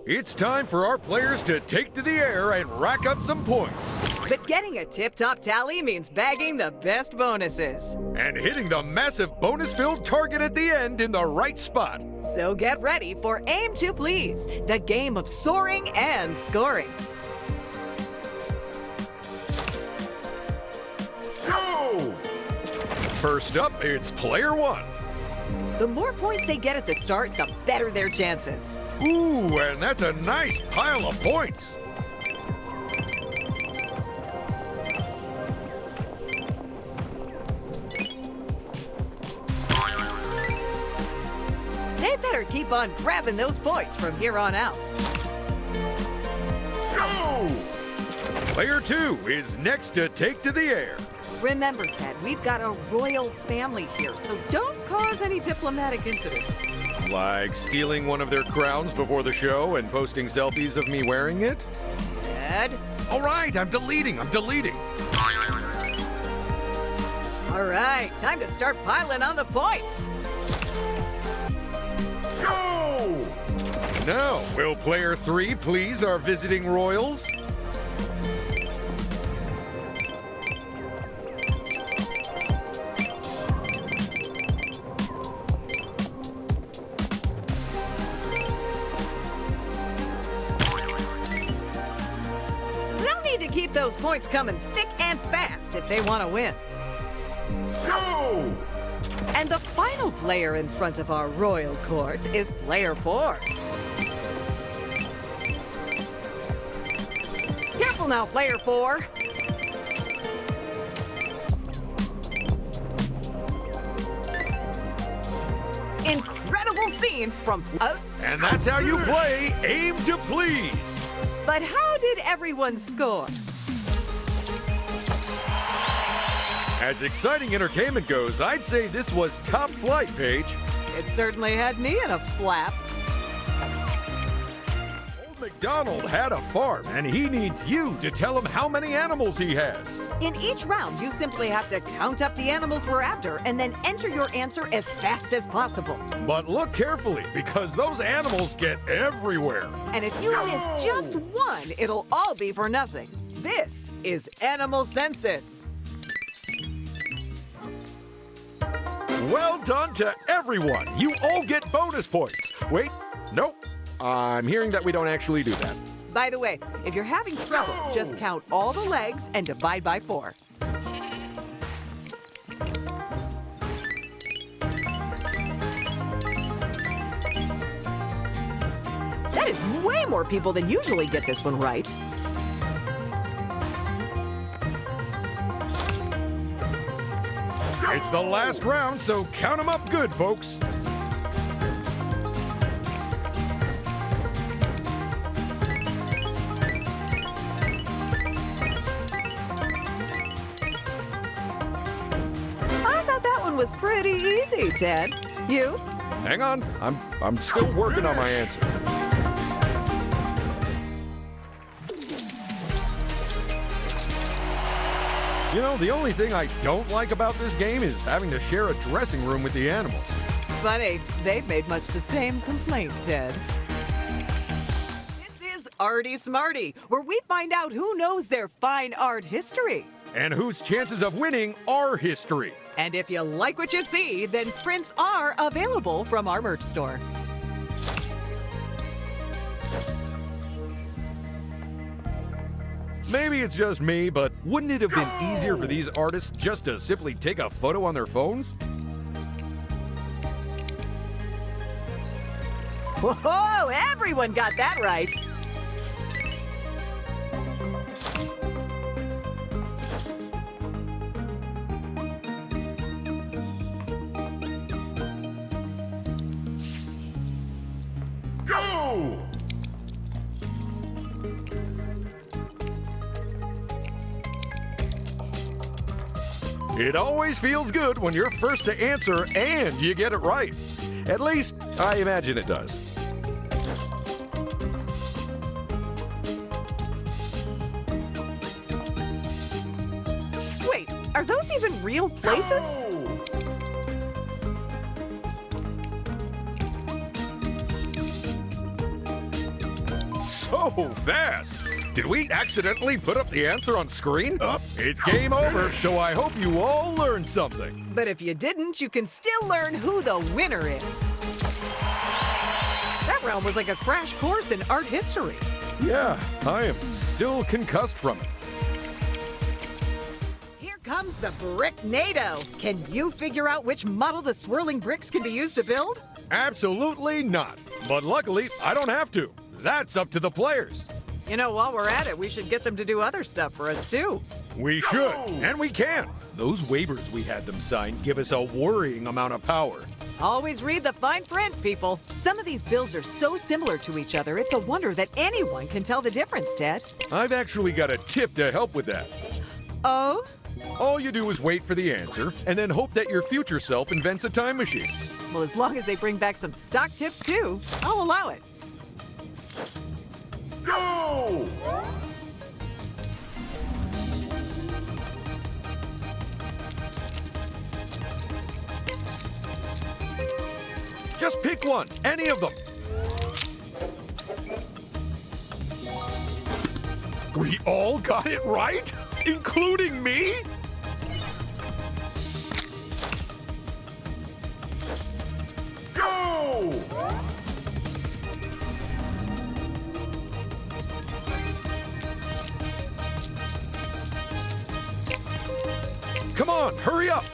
It's time for our players to take to the air and rack up some points. But getting a tip-top tally means bagging the best bonuses. And hitting the massive bonus-filled target at the end in the right spot. So get ready for Aim to Please, the game of soaring and scoring. Go! First up, it's player one. The more points they get at the start, the better their chances. Ooh, and that's a nice pile of points. They better keep on grabbing those points from here on out. Go! Player two is next to take to the air. Remember, Ted, we've got a royal family here, so don't cause any diplomatic incidents. Like stealing one of their crowns before the show and posting selfies of me wearing it? Ted? All right, I'm deleting. All right, time to start piling on the points. Go! Now, will player three please our visiting royals? Keep those points coming thick and fast if they want to win. Go! And the final player in front of our royal court is player four. Careful now, player four. Incredible scenes from... And that's how you play Aim to Please. But how did everyone score? As exciting entertainment goes, I'd say this was top flight, Paige. It certainly had me in a flap. Old MacDonald had a farm, and he needs you to tell him how many animals he has. In each round, you simply have to count up the animals we're after and then enter your answer as fast as possible. But look carefully, because those animals get everywhere. And if you miss just one, it'll all be for nothing. This is Animal Census. Well done to everyone. You all get bonus points. Wait, nope. I'm hearing that we don't actually do that. By the way, if you're having trouble, just count all the legs and divide by 4. That is way more people than usually get this one right. It's the last round, so count them up good, folks. Was pretty easy, Ted. You? Hang on, I'm still working on my answer. You know, the only thing I don't like about this game is having to share a dressing room with the animals. Funny, they've made much the same complaint, Ted. This is Arty Smarty, where we find out who knows their fine art history. And whose chances of winning are history. And if you like what you see, then prints are available from our merch store. Maybe it's just me, but wouldn't it have been easier for these artists just to simply take a photo on their phones? Whoa, everyone got that right. Go! It always feels good when you're first to answer and you get it right. At least, I imagine it does. Wait, are those even real places? So fast! Did we accidentally put up the answer on screen? It's game over, so I hope you all learned something. But if you didn't, you can still learn who the winner is. That round was like a crash course in art history. Yeah, I am still concussed from it. Here comes the Bricknado. Can you figure out which model the swirling bricks can be used to build? Absolutely not. But luckily, I don't have to. That's up to the players. You know, while we're at it, we should get them to do other stuff for us, too. We should, and we can. Those waivers we had them sign give us a worrying amount of power. Always read the fine print, people. Some of these builds are so similar to each other, it's a wonder that anyone can tell the difference, Ted. I've actually got a tip to help with that. Oh? All you do is wait for the answer, and then hope that your future self invents a time machine. Well, as long as they bring back some stock tips, too, I'll allow it. Go! Just pick one, any of them. We all got it right? Including me? Go! Come on, hurry up!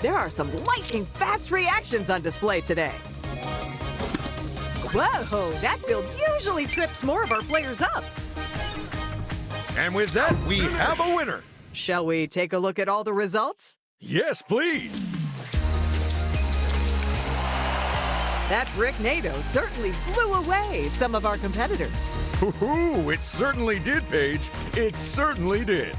There are some lightning-fast reactions on display today. Whoa, that build usually trips more of our players up. And with that, we have a winner. Shall we take a look at all the results? Yes, please. That Bricknado certainly blew away some of our competitors. Hoo-hoo, it certainly did, Paige. It certainly did.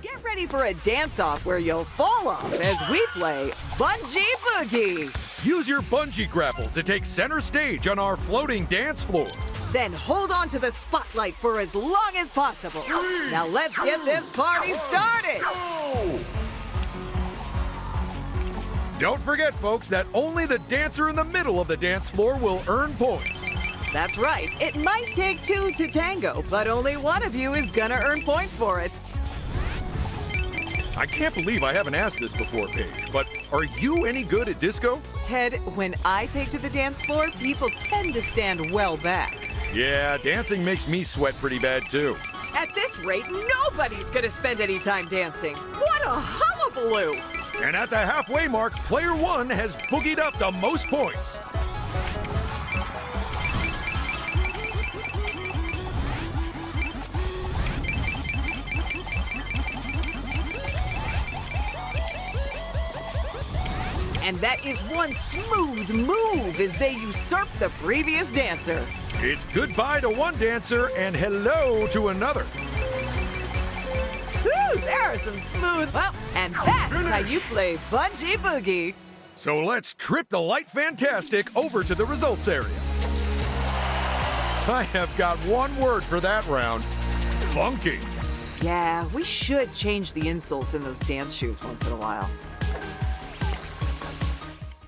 Get ready for a dance-off where you'll fall off as we play Bungee Boogie. Use your bungee grapple to take center stage on our floating dance floor. Then hold on to the spotlight for as long as possible. Now let's get this party started. Go! Don't forget, folks, that only the dancer in the middle of the dance floor will earn points. That's right. It might take two to tango, but only one of you is gonna earn points for it. I can't believe I haven't asked this before, Paige, but are you any good at disco? Ted, when I take to the dance floor, people tend to stand well back. Yeah, dancing makes me sweat pretty bad, too. At this rate, nobody's gonna spend any time dancing. What a hullabaloo! And at the halfway mark, player one has boogied up the most points. And that is one smooth move as they usurp the previous dancer. It's goodbye to one dancer and hello to another. Whew, there are some smooth. Well, and that's how you play Bungee Boogie. So let's trip the light fantastic over to the results area. I have got one word for that round. Funky. Yeah, we should change the insoles in those dance shoes once in a while.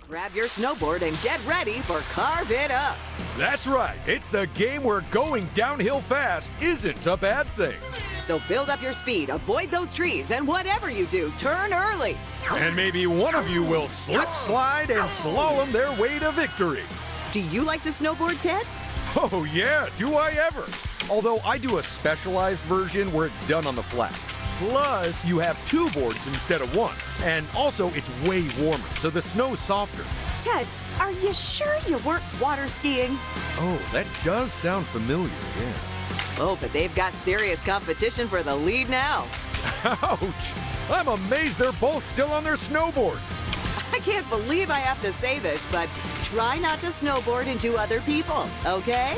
Grab your snowboard and get ready for Carve It Up. That's right. It's the game where going downhill fast isn't a bad thing. So build up your speed, avoid those trees, and whatever you do, turn early. And maybe one of you will slip, slide, and slalom their way to victory. Do you like to snowboard, Ted? Oh yeah, do I ever? Although I do a specialized version where it's done on the flat. Plus, you have two boards instead of one. And also, it's way warmer, so the snow's softer. Ted, are you sure you weren't water skiing? Oh, that does sound familiar, yeah. Oh, but they've got serious competition for the lead now. Ouch! I'm amazed they're both still on their snowboards. I can't believe I have to say this, but try not to snowboard into other people, okay?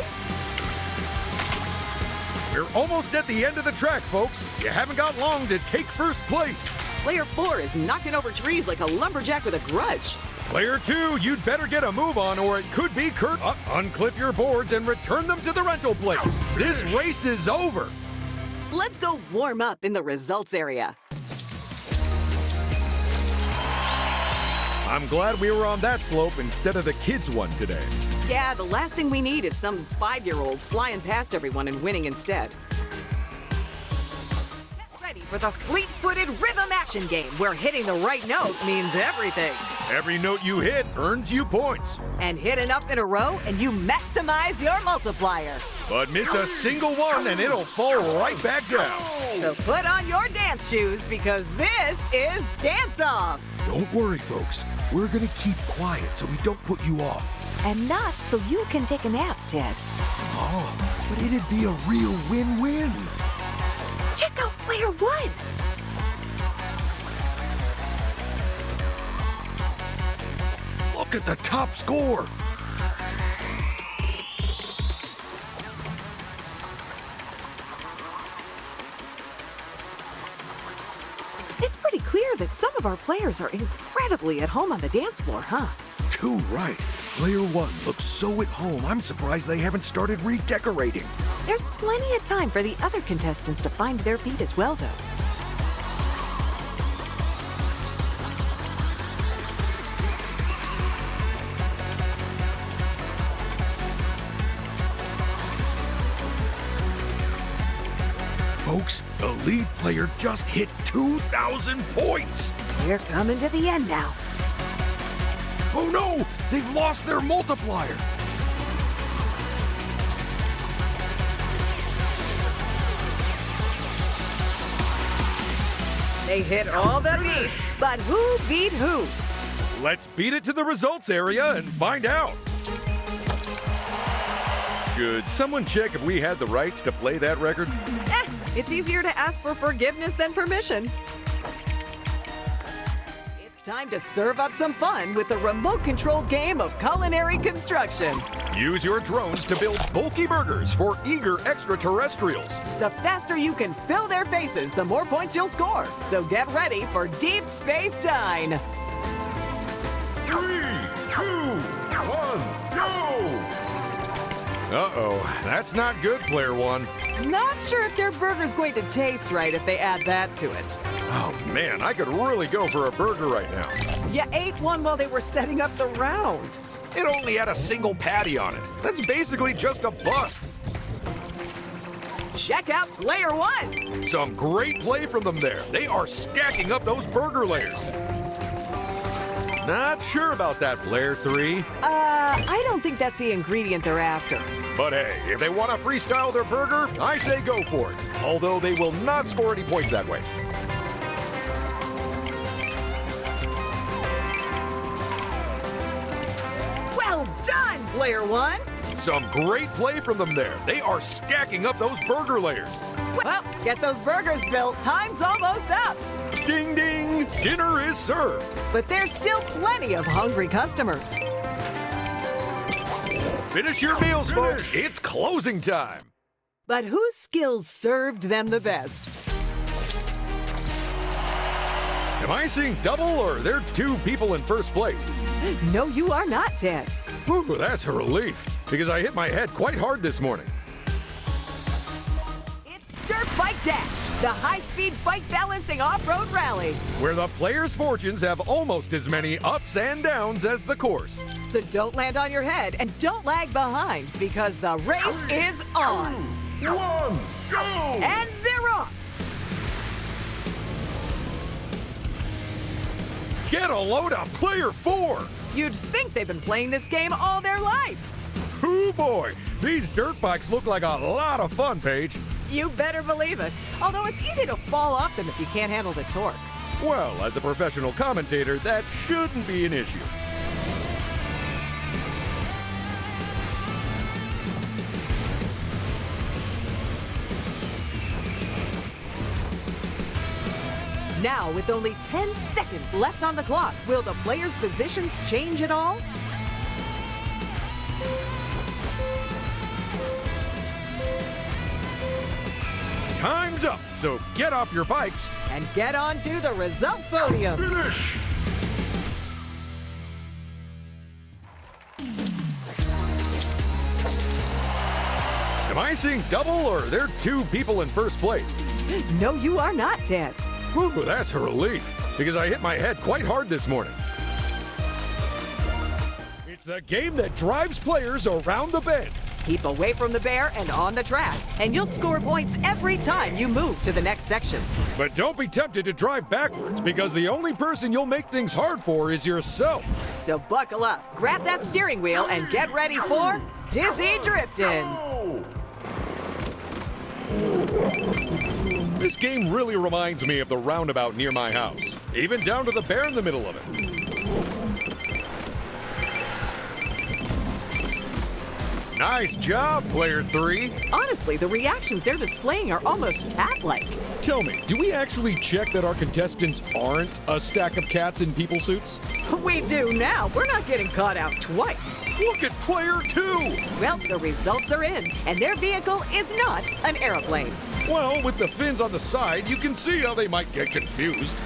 We're almost at the end of the track, folks. You haven't got long to take first place. Player 4 is knocking over trees like a lumberjack with a grudge. Player 2, you'd better get a move on or it could be Kurt. Unclip your boards and return them to the rental place. This race is over. Let's go warm up in the results area. I'm glad we were on that slope instead of the kids' one today. Yeah, the last thing we need is some 5-year-old flying past everyone and winning instead. Get ready for the fleet-footed rhythm action game where hitting the right note means everything. Every note you hit earns you points. And hit enough in a row and you maximize your multiplier. But miss a single one and it'll fall right back down. So put on your dance shoes because this is Dance Off. Don't worry, folks. We're gonna keep quiet so we don't put you off. And not so you can take a nap, Ted. Oh, but it'd be a real win-win. Check out player 1. Look at the top score. It's pretty clear that some of our players are incredibly at home on the dance floor, huh? Too right. Player 1 looks so at home, I'm surprised they haven't started redecorating. There's plenty of time for the other contestants to find their feet as well, though. Folks, the lead player just hit 2,000 points. We're coming to the end now. Oh no, they've lost their multiplier. They hit all the beats, but who beat who? Let's beat it to the results area and find out. Should someone check if we had the rights to play that record? It's easier to ask for forgiveness than permission. It's time to serve up some fun with the remote-controlled game of culinary construction. Use your drones to build bulky burgers for eager extraterrestrials. The faster you can fill their faces, the more points you'll score. So get ready for Deep Space Dine. 3, 2, 1, go! Uh-oh, that's not good, player 1. Not sure if their burger's going to taste right if they add that to it. Oh man, I could really go for a burger right now. You ate one while they were setting up the round. It only had a single patty on it. That's basically just a bun. Check out player 1. Some great play from them there. They are stacking up those burger layers. Not sure about that, player 3. I don't think that's the ingredient they're after. But hey, if they want to freestyle their burger, I say go for it. Although they will not score any points that way. Well done, player 1. Some great play from them there. They are stacking up those burger layers. Well, get those burgers built. Time's almost up. Ding, ding, dinner is served. But there's still plenty of hungry customers. Finish your meals, folks. It's closing time. But whose skills served them the best? Am I seeing double, or are there 2 people in first place? No, you are not, Ted. Whew, that's a relief, because I hit my head quite hard this morning. It's Dirtbike Dash, the high-speed bike balancing off-road rally. Where the players' fortunes have almost as many ups and downs as the course. So don't land on your head and don't lag behind because the race is on. 1, go! And they're off. Get a load of player 4. You'd think they've been playing this game all their life. Oh boy, these dirt bikes look like a lot of fun, Paige. You better believe it. Although it's easy to fall off them if you can't handle the torque. Well, as a professional commentator, that shouldn't be an issue. Now, with only 10 seconds left on the clock, will the players' positions change at all? Time's up, so get off your bikes. And get on to the results podium. Finish! Am I seeing double, or are there 2 people in first place? No, you are not, Ted. Whew, that's a relief, because I hit my head quite hard this morning. It's the game that drives players around the bend. Keep away from the bear and on the track, and you'll score points every time you move to the next section. But don't be tempted to drive backwards, because the only person you'll make things hard for is yourself. So buckle up, grab that steering wheel, and get ready for Dizzy Driftin'. This game really reminds me of the roundabout near my house, even down to the bear in the middle of it. Nice job, player 3. Honestly, the reactions they're displaying are almost cat-like. Tell me, do we actually check that our contestants aren't a stack of cats in people suits? We do now. We're not getting caught out twice. Look at player 2! Well, the results are in, and their vehicle is not an airplane. Well, with the fins on the side, you can see how they might get confused.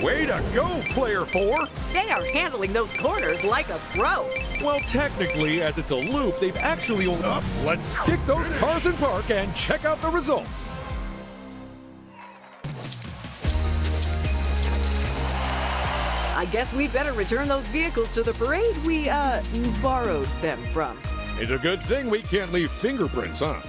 Way to go, player 4! They are handling those corners like a pro. Well, technically, as it's a loop, they've actually only... Let's stick those cars in park and check out the results. I guess we better return those vehicles to the parade we, borrowed them from. It's a good thing we can't leave fingerprints, huh?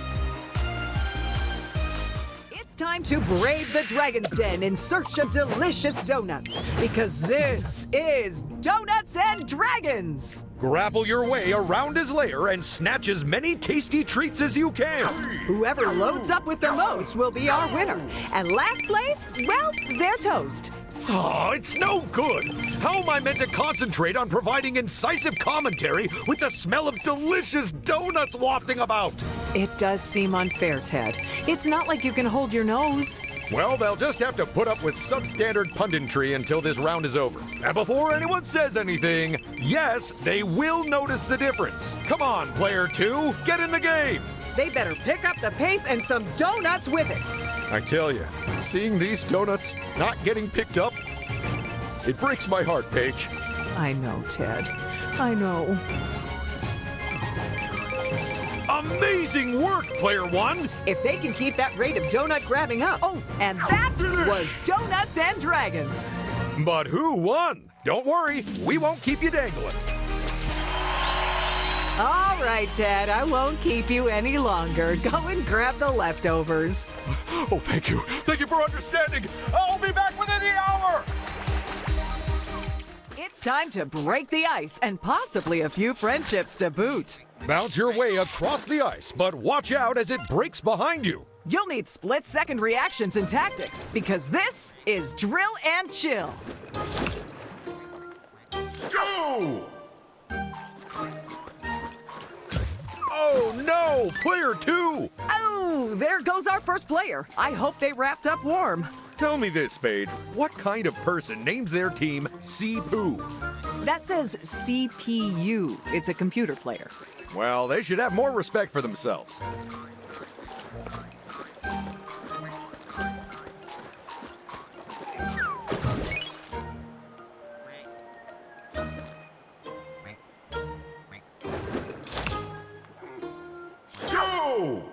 It's time to brave the Dragon's Den in search of delicious donuts, because this is Donuts and Dragons! Grapple your way around his lair and snatch as many tasty treats as you can. Whoever loads up with the most will be our winner. And last place, well, they're toast. Oh, it's no good. How am I meant to concentrate on providing incisive commentary with the smell of delicious donuts wafting about? It does seem unfair, Ted. It's not like you can hold your nose. Well, they'll just have to put up with substandard punditry until this round is over. And before anyone says anything, yes, they will notice the difference. Come on, player 2, get in the game. They better pick up the pace and some donuts with it. I tell you, seeing these donuts not getting picked up, it breaks my heart, Paige. I know, Ted. I know. Amazing work, player 1! If they can keep that rate of donut grabbing up. Oh, and that was Donuts and Dragons. But who won? Don't worry, we won't keep you dangling. All right, Ted, I won't keep you any longer. Go and grab the leftovers. Oh, thank you. Thank you for understanding. I'll be back within the hour. It's time to break the ice and possibly a few friendships to boot. Bounce your way across the ice, but watch out as it breaks behind you. You'll need split-second reactions and tactics, because this is Drill and Chill. Go! Oh no, player 2! Oh, there goes our first player. I hope they wrapped up warm. Tell me this, Paige. What kind of person names their team C-Poo? That says CPU. It's a computer player. Well, they should have more respect for themselves. Go!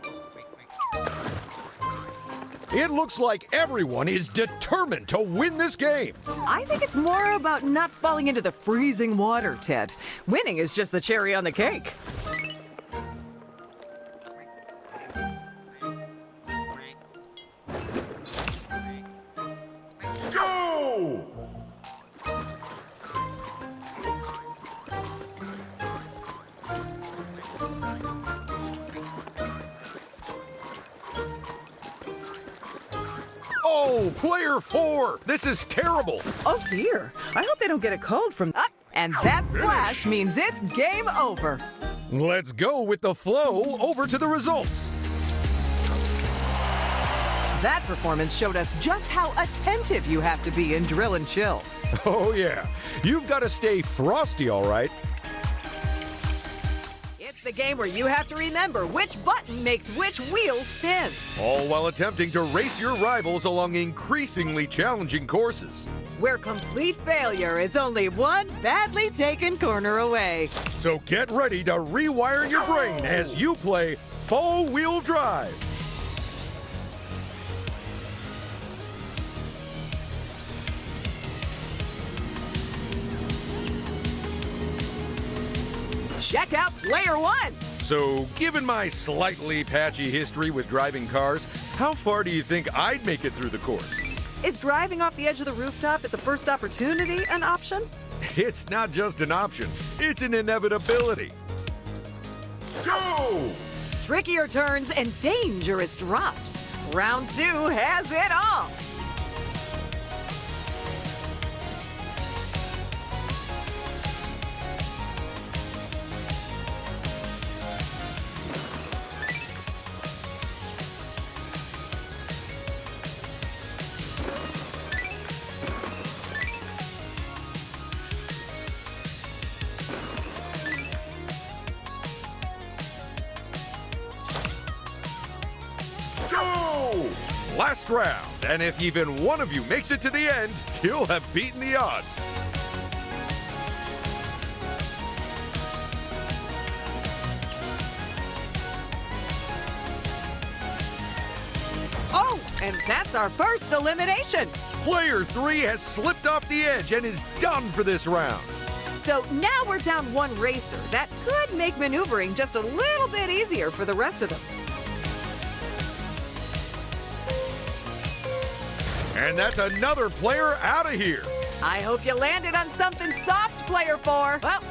It looks like everyone is determined to win this game. I think it's more about not falling into the freezing water, Ted. Winning is just the cherry on the cake. Go! Oh, player 4! This is terrible! Oh dear, I hope they don't get a cold from up. And that splash means it's game over. Let's go with the flow over to the results. That performance showed us just how attentive you have to be in Drill and Chill. Oh yeah, you've got to stay frosty, all right. It's the game where you have to remember which button makes which wheel spin. All while attempting to race your rivals along increasingly challenging courses. Where complete failure is only one badly taken corner away. So get ready to rewire your brain as you play full-wheel drive. check out Player 1. So, given my slightly patchy history with driving cars, how far do you think I'd make it through the course? Is driving off the edge of the rooftop at the first opportunity an option? It's not just an option, it's an inevitability. Go! Trickier turns and dangerous drops. Round 2 has it all. Last round, and if even one of you makes it to the end, you'll have beaten the odds. Oh, and that's our first elimination. Player 3 has slipped off the edge and is done for this round. So now we're down one racer. That could make maneuvering just a little bit easier for the rest of them. And that's another player out of here. I hope you landed on something soft, Player 4. Well,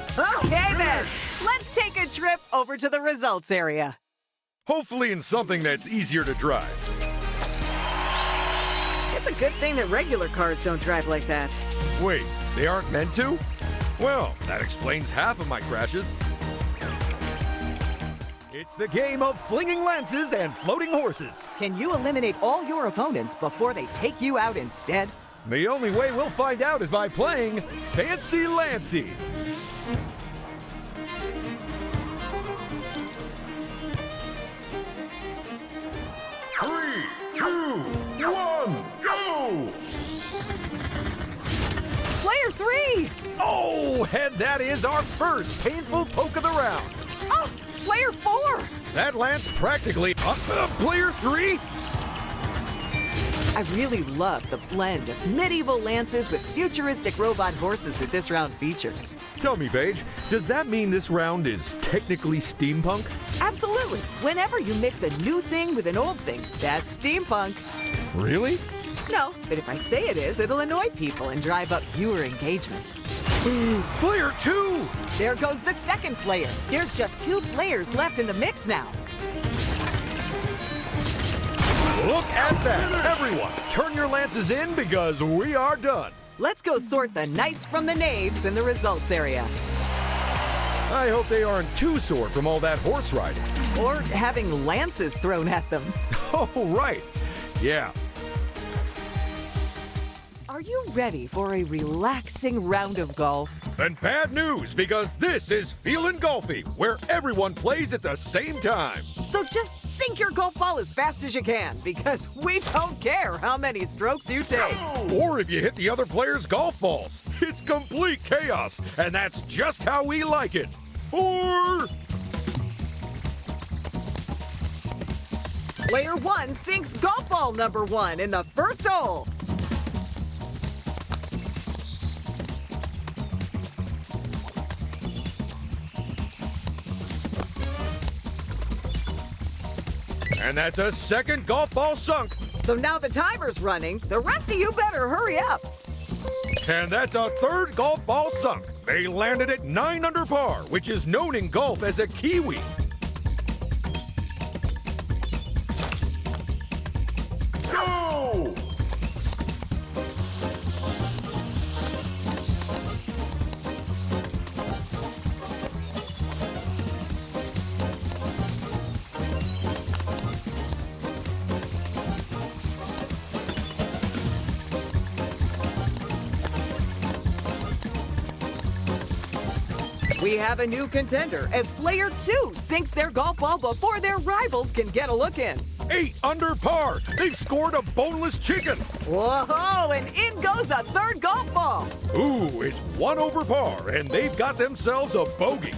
okay then. Let's take a trip over to the results area. Hopefully in something that's easier to drive. It's a good thing that regular cars don't drive like that. Wait, they aren't meant to? Well, that explains half of my crashes. It's the game of flinging lances and floating horses. Can you eliminate all your opponents before they take you out instead? The only way we'll find out is by playing Fancy Lancy. Three, two, one, go! Player 3! Oh, and that is our first painful poke of the round. Oh, Player 4! That lance practically Player 3? I really love the blend of medieval lances with futuristic robot horses that this round features. Tell me, Paige, does that mean this round is technically steampunk? Absolutely. Whenever you mix a new thing with an old thing, that's steampunk. Really? No, but if I say it is, it'll annoy people and drive up viewer engagement. Player 2! There goes the second player. There's just 2 players left in the mix now. Look at that! Everyone, turn your lances in because we are done. Let's go sort the knights from the knaves in the results area. I hope they aren't too sore from all that horse riding. Or having lances thrown at them. Oh, right. Yeah. Are you ready for a relaxing round of golf? Then bad news, because this is Feelin' Golfy, where everyone plays at the same time. So just sink your golf ball as fast as you can, because we don't care how many strokes you take. Or if you hit the other player's golf balls. It's complete chaos, and that's just how we like it. Player 1 sinks golf ball number 1 in the first hole. And that's a second golf ball sunk. So now the timer's running. The rest of you better hurry up. And that's a third golf ball sunk. They landed at 9 under par, which is known in golf as a kiwi. Go! We have a new contender as player 2 sinks their golf ball before their rivals can get a look in. 8 under par. They've scored a boneless chicken. Whoa, and in goes a third golf ball. Ooh, it's 1 over par, and they've got themselves a bogey.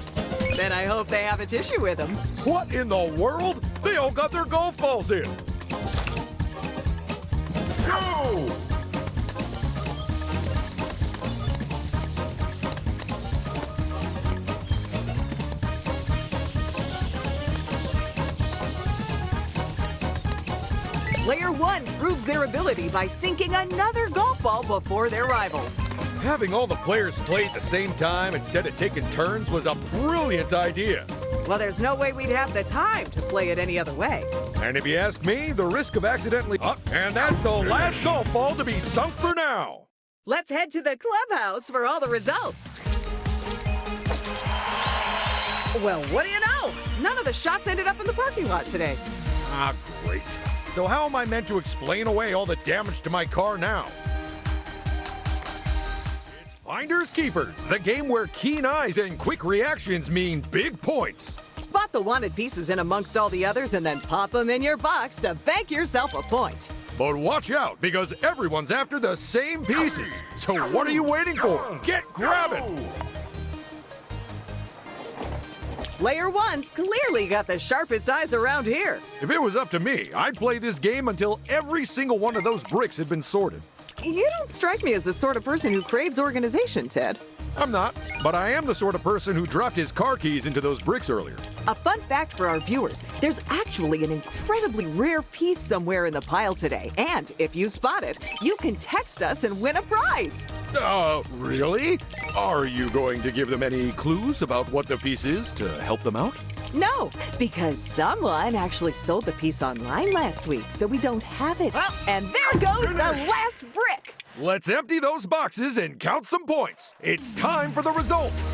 Then I hope they have a tissue with them. What in the world? They all got their golf balls in. Go! Player 1 proves their ability by sinking another golf ball before their rivals. Having all the players play at the same time instead of taking turns was a brilliant idea. Well, there's no way we'd have the time to play it any other way. And if you ask me, the risk of accidentally... and that's the last golf ball to be sunk for now. Let's head to the clubhouse for all the results. Well, what do you know? None of the shots ended up in the parking lot today. Ah, great. So how am I meant to explain away all the damage to my car now? It's Finders Keepers, the game where keen eyes and quick reactions mean big points. Spot the wanted pieces in amongst all the others and then pop them in your box to bank yourself a point. But watch out, because everyone's after the same pieces. So what are you waiting for? Get grabbing! Player 1's clearly got the sharpest eyes around here. If it was up to me, I'd play this game until every single one of those bricks had been sorted. You don't strike me as the sort of person who craves organization, Ted. I'm not, but I am the sort of person who dropped his car keys into those bricks earlier. A fun fact for our viewers, there's actually an incredibly rare piece somewhere in the pile today. And if you spot it, you can text us and win a prize. Really? Are you going to give them any clues about what the piece is to help them out? No, because someone actually sold the piece online last week, so we don't have it. Well, and there goes the last brick. Let's empty those boxes and count some points. It's time for the results.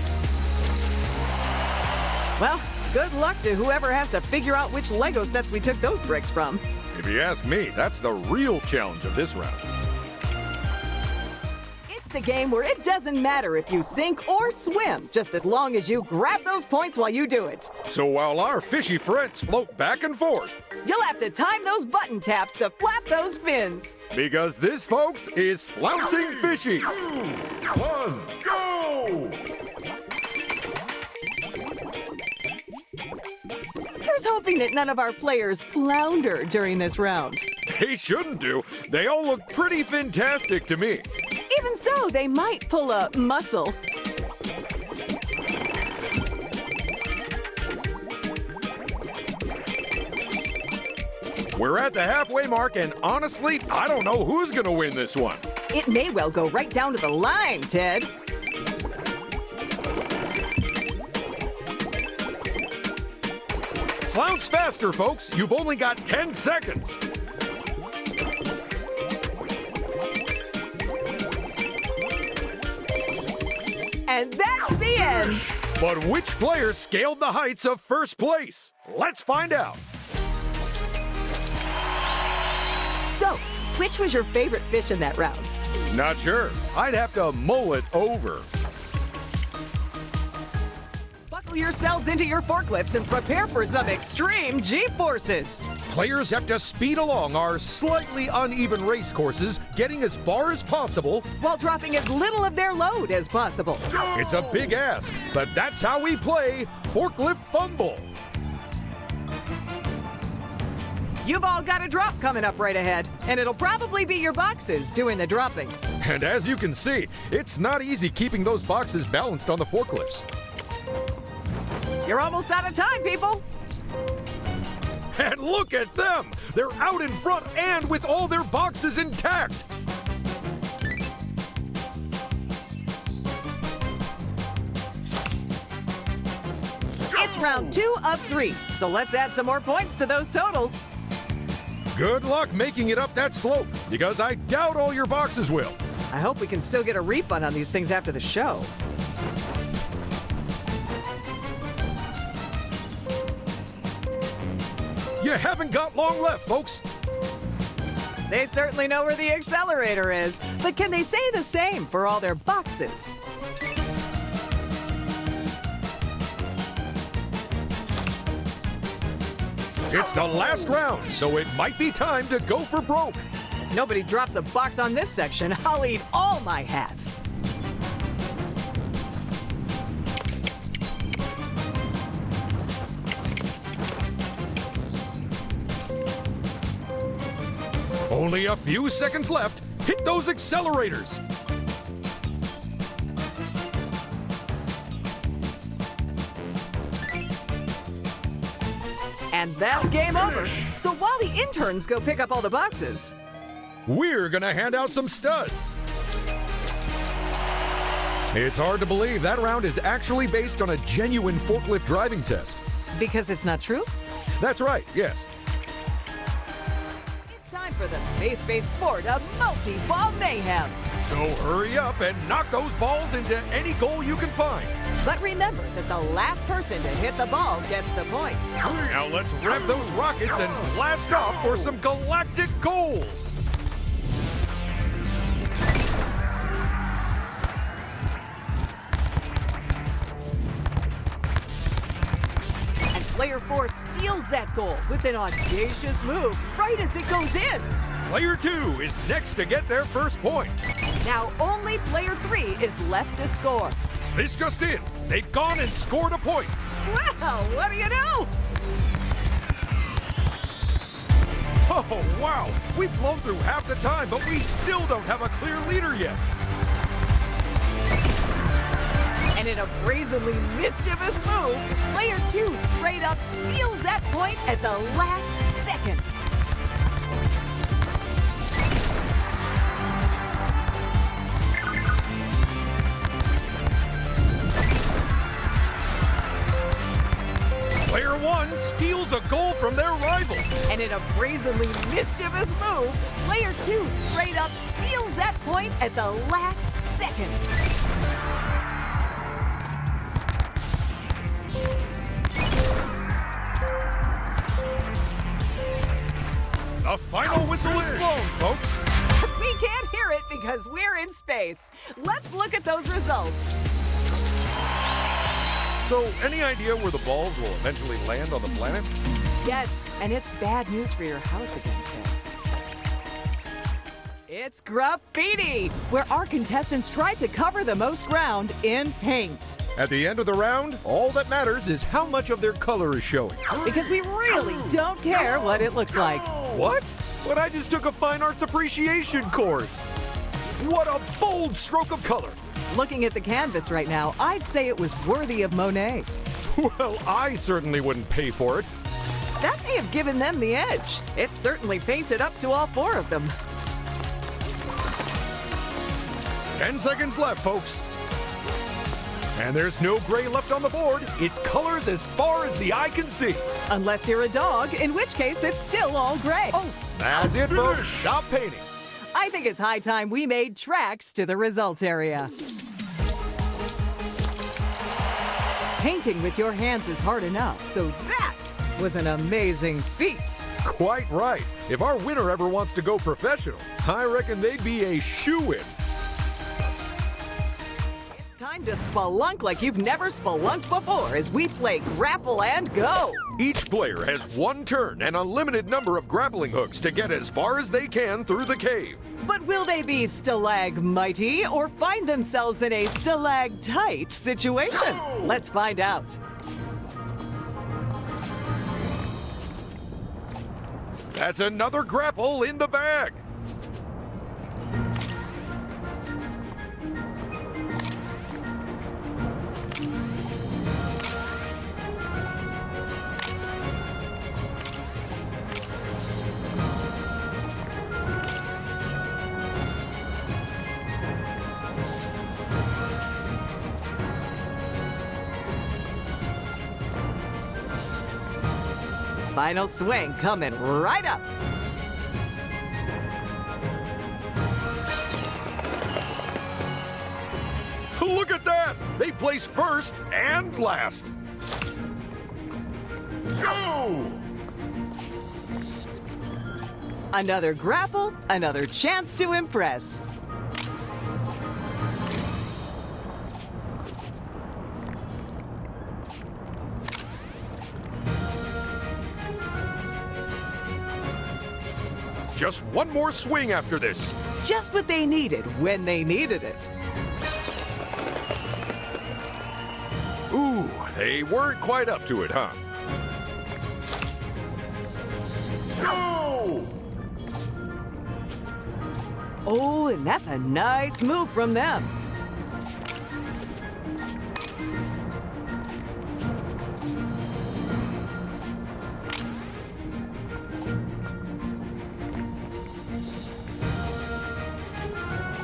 Well, good luck to whoever has to figure out which Lego sets we took those bricks from. If you ask me, that's the real challenge of this round. It's the game where it doesn't matter if you sink or swim, just as long as you grab those points while you do it. So while our fishy friends float back and forth, you'll have to time those button taps to flap those fins. Because this, folks, is Flouncing Fishies. 2, 1, go! Here's hoping that none of our players flounder during this round. They shouldn't do. They all look pretty fantastic to me. Even so, they might pull a muscle. We're at the halfway mark, and honestly, I don't know who's gonna win this one. It may well go right down to the line, Ted. Flounce faster, folks. You've only got 10 seconds. And that's the end. But which player scaled the heights of first place? Let's find out. So, which was your favorite fish in that round? Not sure. I'd have to mull it over. Buckle yourselves into your forklifts and prepare for some extreme G-forces. Players have to speed along our slightly uneven race courses, getting as far as possible while dropping as little of their load as possible. It's a big ask, but that's how we play Forklift Fumble. You've all got a drop coming up right ahead, and it'll probably be your boxes doing the dropping. And as you can see, it's not easy keeping those boxes balanced on the forklifts. You're almost out of time, people. And look at them! They're out in front and with all their boxes intact! It's round 2 of 3, so let's add some more points to those totals. Good luck making it up that slope, because I doubt all your boxes will. I hope we can still get a refund on these things after the show. You haven't got long left, folks. They certainly know where the accelerator is, but can they say the same for all their boxes? It's the last round, so it might be time to go for broke. Nobody drops a box on this section. I'll eat all my hats. Only a few seconds left. Hit those accelerators. And that's game over. So while the interns go pick up all the boxes, we're gonna hand out some studs. It's hard to believe that round is actually based on a genuine forklift driving test. because it's not true? That's right, yes. It's time for the space-based sport of multi-ball mayhem. So hurry up and knock those balls into any goal you can find. But remember that the last person to hit the ball gets the point. Now let's rev those rockets and blast off for some Galactic Goals. And player 4 steals that goal with an audacious move right as it goes in. Player 2 is next to get their first point. Now only player 3 is left to score. This just in. They've gone and scored a point. Well, what do you know? Oh, wow. We've blown through half the time, but we still don't have a clear leader yet. And in a brazenly mischievous move, player 2 straight up steals that point at the last second. Player 1 steals a goal from their rival. And in a brazenly mischievous move, player 2 straight up steals that point at the last second. The final whistle is blown, folks. We can't hear it because we're in space. Let's look at those results. So, any idea where the balls will eventually land on the planet? Yes, and it's bad news for your house again, Kid. It's Graffeeti, where our contestants try to cover the most ground in paint. At the end of the round, all that matters is how much of their color is showing. Because we really don't care what it looks like. What? But I just took a fine arts appreciation course. What a bold stroke of color. Looking at the canvas right now, I'd say it was worthy of Monet. Well, I certainly wouldn't pay for it. That may have given them the edge. It certainly painted up to all 4 of them. 10 seconds left, folks. And there's no gray left on the board. It's colors as far as the eye can see. Unless you're a dog, in which case it's still all gray. Oh, That's it, folks. Stop painting. I think it's high time we made tracks to the result area. Painting with your hands is hard enough, so that was an amazing feat. Quite right. If our winner ever wants to go professional, I reckon they'd be a shoo-in. It's time to spelunk like you've never spelunked before as we play Grapple and Go. Each player has 1 turn and a limited number of grappling hooks to get as far as they can through the cave. But will they be stalagmighty or find themselves in a stalactite situation? Let's find out. That's another grapple in the bag. Final swing coming right up. Look at that! They place first and last. Go! Another grapple, another chance to impress. Just one more swing after this. Just what they needed when they needed it. Ooh, they weren't quite up to it, huh? Go! Oh, and that's a nice move from them.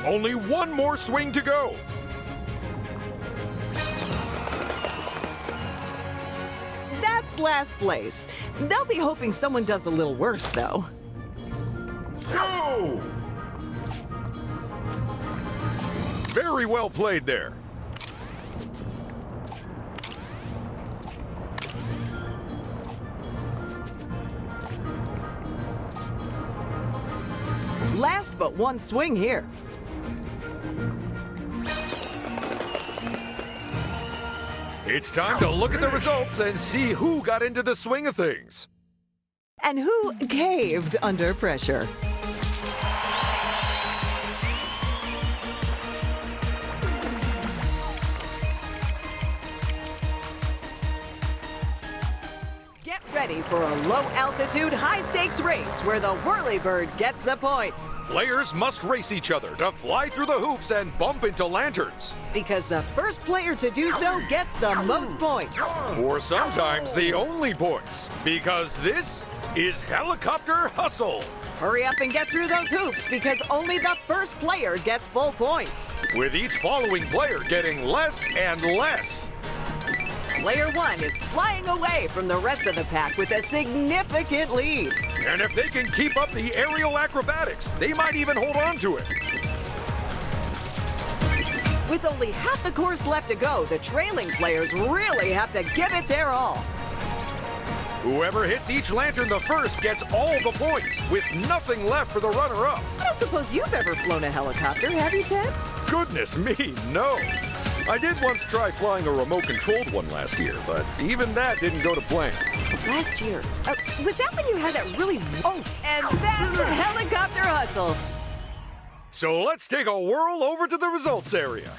Only one more swing to go. That's last place. They'll be hoping someone does a little worse, though. Go! Very well played there. Last but one swing here. It's time to look at the results and see who got into the swing of things. And who caved under pressure. Get ready for a low-altitude, high-stakes race where the whirlybird gets the points. Players must race each other to fly through the hoops and bump into lanterns. Because the first player to do so gets the most points. Or sometimes the only points. Because this is Helicopter Hustle. Hurry up and get through those hoops because only the first player gets full points. With each following player getting less and less. Player one is flying away from the rest of the pack with a significant lead. And if they can keep up the aerial acrobatics, they might even hold on to it. With only half the course left to go, the trailing players really have to give it their all. Whoever hits each lantern the first gets all the points, with nothing left for the runner-up. I don't suppose you've ever flown a helicopter, have you, Ted? Goodness me, no. I did once try flying a remote-controlled one last year, but even that didn't go to plan. Last year? Was that when you had that really... Oh, and that's a helicopter hustle. So let's take a whirl over to the results area.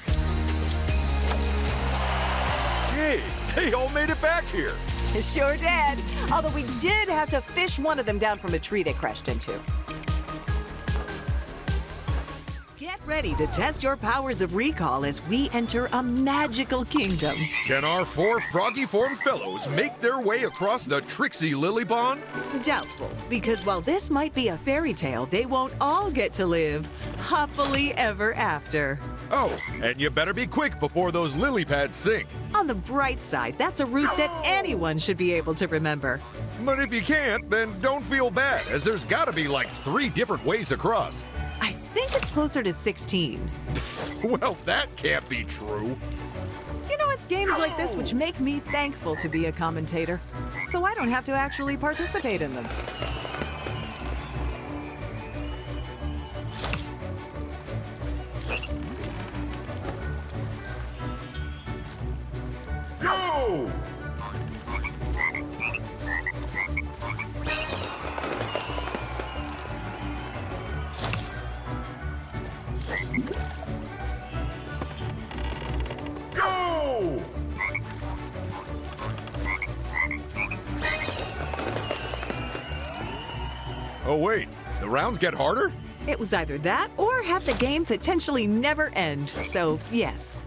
Hey, they all made it back here. Sure did. Although we did have to fish one of them down from a tree they crashed into. Get ready to test your powers of recall as we enter a magical kingdom. Can our 4 froggy-formed fellows make their way across the tricksy lily pond? Doubtful, because while this might be a fairy tale, they won't all get to live happily ever after. Oh, and you better be quick before those lily pads sink. On the bright side, that's a route that anyone should be able to remember. But if you can't, then don't feel bad, as there's gotta be like 3 different ways across. I think it's closer to 16. Well, that can't be true. You know, it's games like this which make me thankful to be a commentator, so I don't have to actually participate in them. Go! Go! Oh wait, the rounds get harder? It was either that or have the game potentially never end, so yes.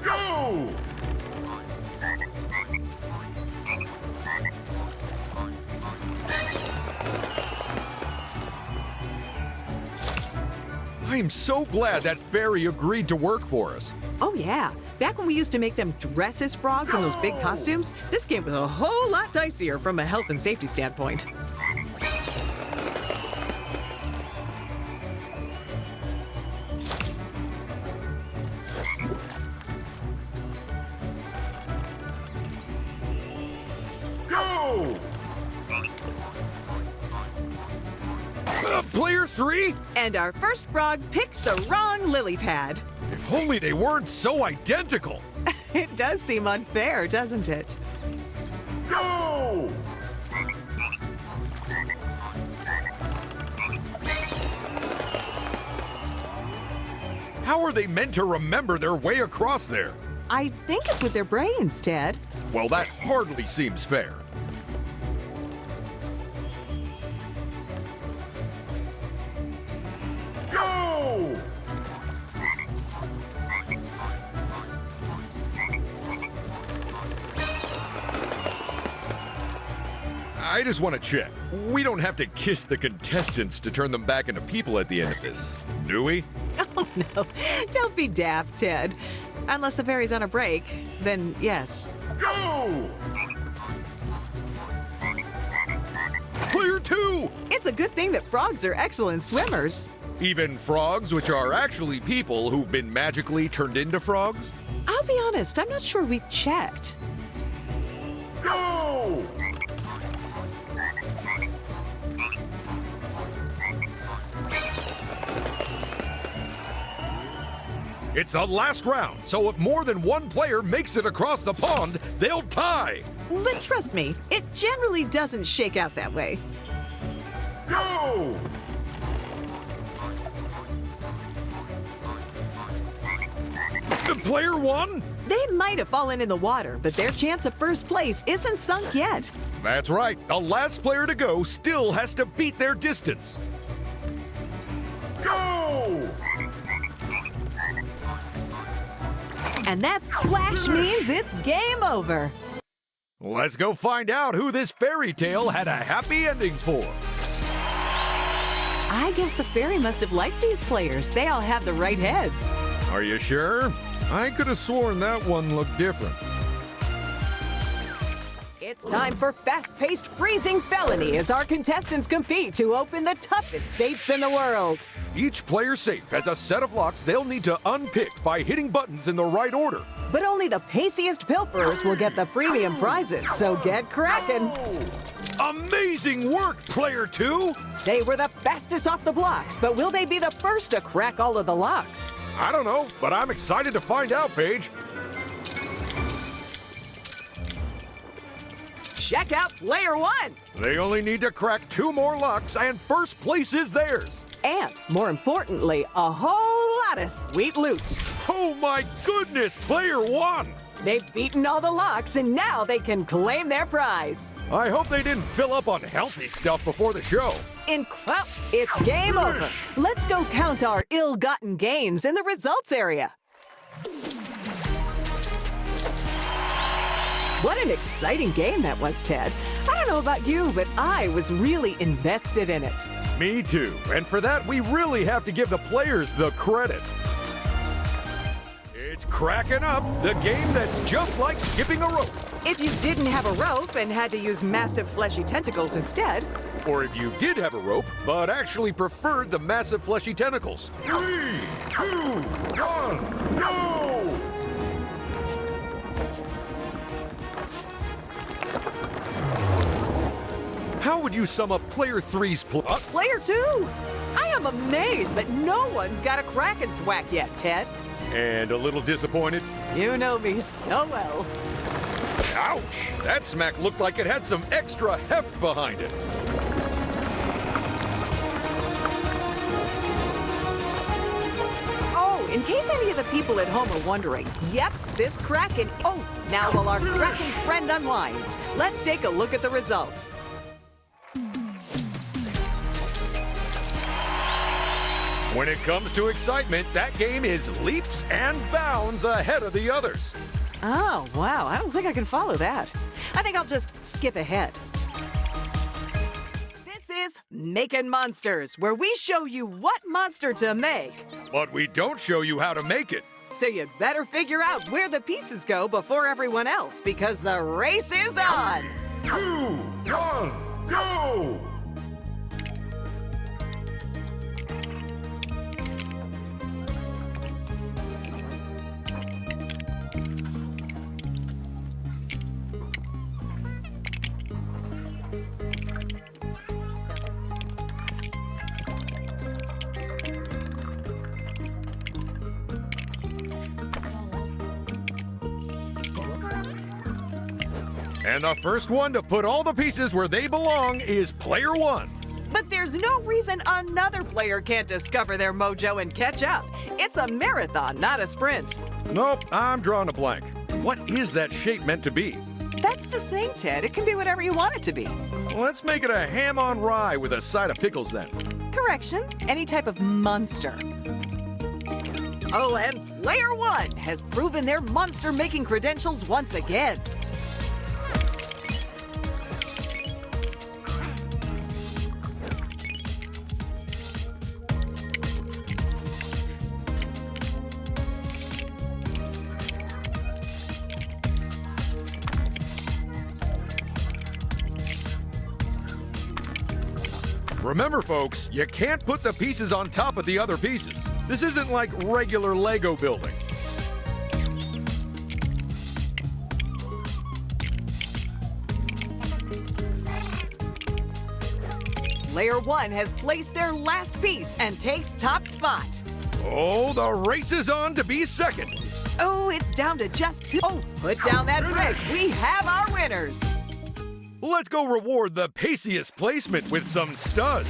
Go! I am so glad that fairy agreed to work for us. Oh yeah, back when we used to make them dress as frogs in those big costumes, this game was a whole lot dicier from a health and safety standpoint. Go! Player 3? And our first frog picks the wrong lily pad. If only they weren't so identical. It does seem unfair, doesn't it? Go! How are they meant to remember their way across there? I think it's with their brains, Ted. Well, that hardly seems fair. Go! I just want to check. We don't have to kiss the contestants to turn them back into people at the end of this, do we? Oh, no. Don't be daft, Ted. Unless the fairy's on a break, then yes. Go! Player 2! It's a good thing that frogs are excellent swimmers. Even frogs, which are actually people who've been magically turned into frogs? I'll be honest, I'm not sure we've checked. Go! It's the last round, so if more than one player makes it across the pond, they'll tie. But trust me, it generally doesn't shake out that way. Go! Player 1? They might have fallen in the water, but their chance of first place isn't sunk yet. That's right. The last player to go still has to beat their distance. Go! And that splash means it's game over. Let's go find out who this fairy tale had a happy ending for. I guess the fairy must have liked these players. They all have the right heads. Are you sure? I could have sworn that one looked different. It's time for fast-paced freezing felony as our contestants compete to open the toughest safes in the world. Each player safe has a set of locks they'll need to unpick by hitting buttons in the right order. But only the paciest pilferers will get the premium prizes, so get cracking. Amazing work, Player 2! They were the fastest off the blocks, but will they be the first to crack all of the locks? I don't know, but I'm excited to find out, Paige. Check out Player 1! They only need to crack 2 more locks, and first place is theirs. And, more importantly, a whole lot of sweet loot. Oh my goodness, Player 1! They've beaten all the locks, and now they can claim their prize. I hope they didn't fill up on healthy stuff before the show. It's game over. Let's go count our ill-gotten gains in the results area. What an exciting game that was, Ted. I don't know about you, but I was really invested in it. Me too. And for that, we really have to give the players the credit. It's Kraken Up, the game that's just like skipping a rope. If you didn't have a rope and had to use massive fleshy tentacles instead. Or if you did have a rope, but actually preferred the massive fleshy tentacles. 3, 2, 1, go! How would you sum up Player 3's Player 2? I am amazed that no one's got a Kraken thwack yet, Ted. And a little disappointed? You know me so well. Ouch! That smack looked like it had some extra heft behind it. Oh, in case any of the people at home are wondering, yep, this Kraken. Oh, now while our Kraken friend unwinds, let's take a look at the results. When it comes to excitement, that game is leaps and bounds ahead of the others. Oh, wow, I don't think I can follow that. I think I'll just skip ahead. This is Makin Monsters, where we show you what monster to make. But we don't show you how to make it. So you'd better figure out where the pieces go before everyone else, because the race is on. 2, 1, go! And the first one to put all the pieces where they belong is Player 1. But there's no reason another player can't discover their mojo and catch up. It's a marathon, not a sprint. Nope, I'm drawing a blank. What is that shape meant to be? That's the thing, Ted. It can be whatever you want it to be. Let's make it a ham on rye with a side of pickles then. Correction, any type of monster. Oh, and Player 1 has proven their monster-making credentials once again. Remember, folks, you can't put the pieces on top of the other pieces. This isn't like regular Lego building. Player 1 has placed their last piece and takes top spot. Oh, the race is on to be second. Oh, it's down to just 2. Oh, put down that brick. We have our winners. Let's go reward the paciest placement with some studs.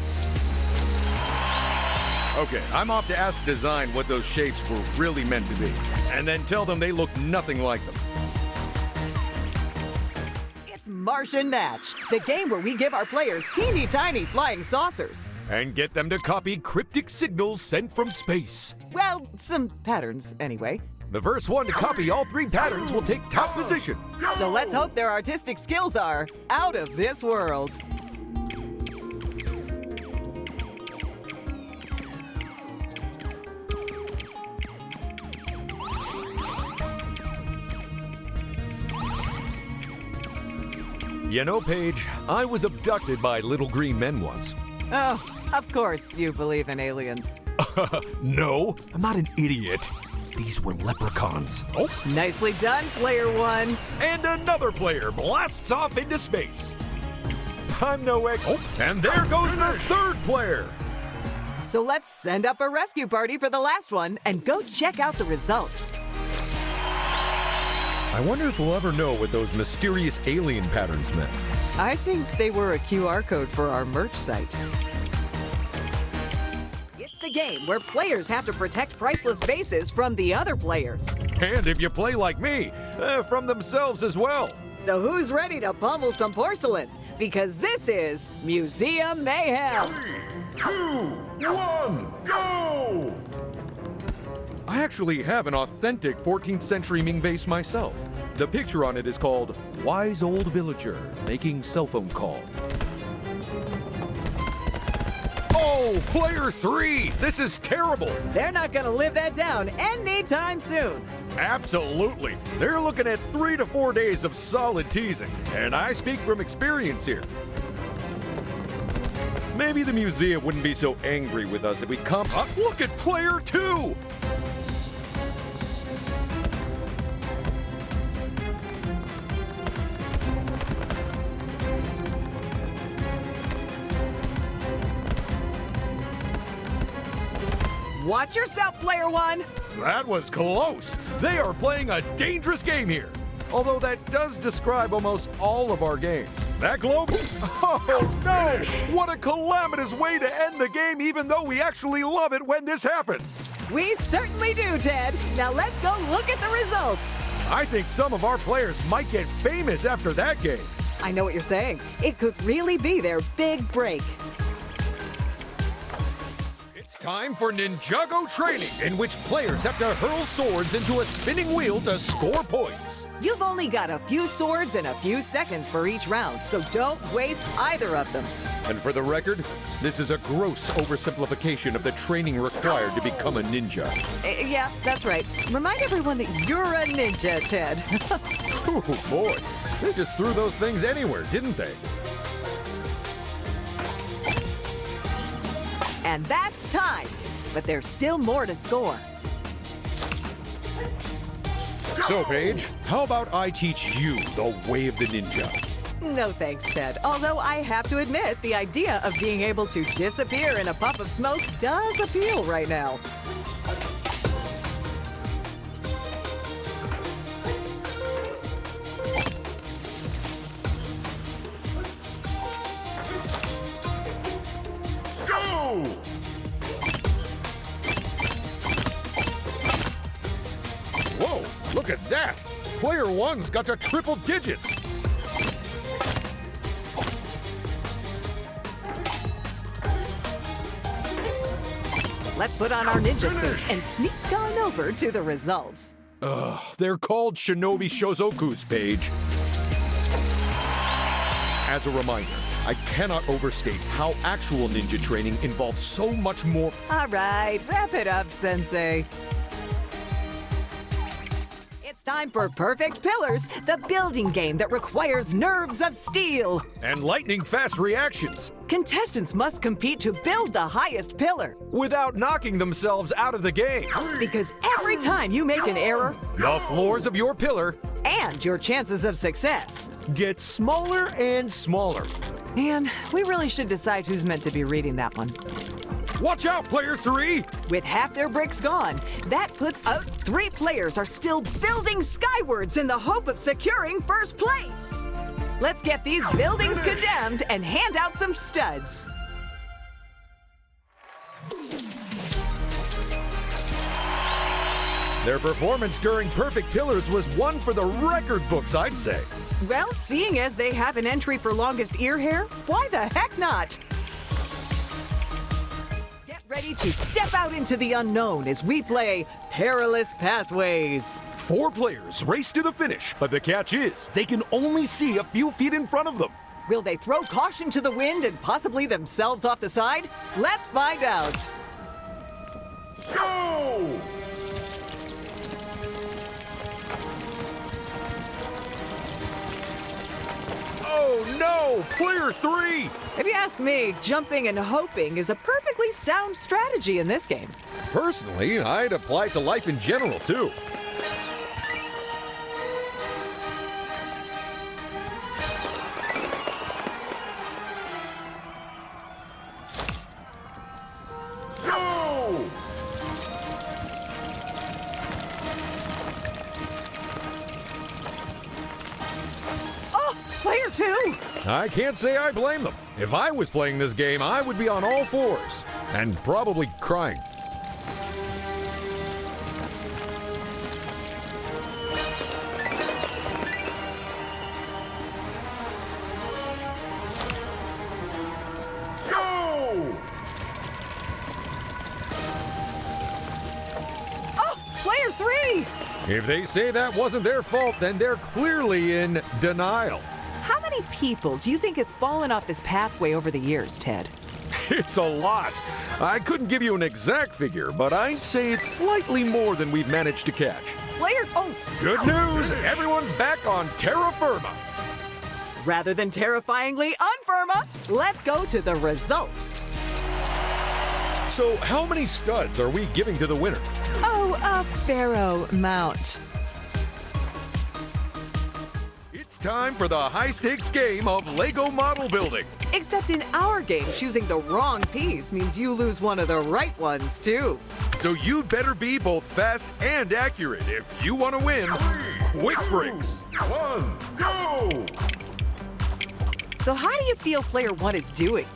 Okay, I'm off to ask Design what those shapes were really meant to be, and then tell them they look nothing like them. It's Martian Match, the game where we give our players teeny tiny flying saucers. And get them to copy cryptic signals sent from space. Well, some patterns, anyway. The first one to copy all 3 patterns will take top position. So let's hope their artistic skills are out of this world. You know, Paige, I was abducted by little green men once. Oh, of course you believe in aliens. No, I'm not an idiot. These were leprechauns. Oh, Nicely done, Player 1. and another player blasts off into space. I'm no ex. Oh, and there goes the third player. So let's send up a rescue party for the last one and go check out the results. I wonder if we'll ever know what those mysterious alien patterns meant. I think they were a QR code for our merch site. It's the game where players have to protect priceless vases from the other players. And if you play like me, from themselves as well. So who's ready to pummel some porcelain? Because this is Museum Mayhem. 3, 2, 1, go! I actually have an authentic 14th century Ming vase myself. The picture on it is called Wise Old Villager Making Cell Phone Call. Oh, player 3! This is terrible! They're not gonna live that down anytime soon. Absolutely. They're looking at 3 to 4 days of solid teasing, and I speak from experience here. Maybe the museum wouldn't be so angry with us if we come up. Look at player 2! Watch yourself, Player 1. That was close. They are playing a dangerous game here. Although that does describe almost all of our games. That globe? Oh no! What a calamitous way to end the game, even though we actually love it when this happens. We certainly do, Ted. Now let's go look at the results. I think some of our players might get famous after that game. I know what you're saying. It could really be their big break. It's time for NINJAGO Training, in which players have to hurl swords into a spinning wheel to score points. You've only got a few swords and a few seconds for each round, so don't waste either of them. And for the record, this is a gross oversimplification of the training required to become a ninja. Yeah, that's right. Remind everyone that you're a ninja, Ted. Oh boy, they just threw those things anywhere, didn't they? And that's time. But there's still more to score. So, Paige, how about I teach you the way of the ninja? No thanks, Ted. Although I have to admit, the idea of being able to disappear in a puff of smoke does appeal right now. Go! Whoa, look at that! Player 1's got to triple digits! Let's put on our ninja suits and sneak on over to the results. Ugh, they're called Shinobi Shozokus, Paige. As a reminder, I cannot overstate how actual ninja training involves so much more. All right, wrap it up, Sensei. It's It's time for Perfect Pillars, the building game that requires nerves of steel. And lightning-fast reactions. Contestants must compete to build the highest pillar. Without knocking themselves out of the game. Because every time you make an error, The floors of your pillar and your chances of success. get smaller and smaller. And we really should decide who's meant to be reading that one. Watch out, player 3! With half their bricks gone, that puts 3 players are still building skywards in the hope of securing first place. Let's get these buildings condemned and hand out some studs. Their performance during Perfect Pillars was one for the record books, I'd say. Well, seeing as they have an entry for longest ear hair, why the heck not? Get ready to step out into the unknown as we play Perilous Pathways. 4 players race to the finish, but the catch is they can only see a few feet in front of them. Will they throw caution to the wind and possibly themselves off the side? Let's find out. Go! Oh no! Player 3! If you ask me, jumping and hoping is a perfectly sound strategy in this game. Personally, I'd apply it to life in general, too. Go! Oh, player 2! I can't say I blame them. If I was playing this game, I would be on all fours and probably crying. Go! Oh, player 3! If they say that wasn't their fault, then they're clearly in denial. How many people do you think have fallen off this pathway over the years, Ted? It's a lot. I couldn't give you an exact figure, but I'd say it's slightly more than we've managed to catch. Player... Oh, Good news! Everyone's back on terra firma. rather than terrifyingly unfirma, let's go to the results. So how many studs are we giving to the winner? Oh, a pharaoh mount. It's time for the high-stakes game of Lego model building. Except in our game, choosing the wrong piece means you lose one of the right ones, too. So you'd better be both fast and accurate if you want to win. Quick bricks. 1, go! So how do you feel player 1 is doing?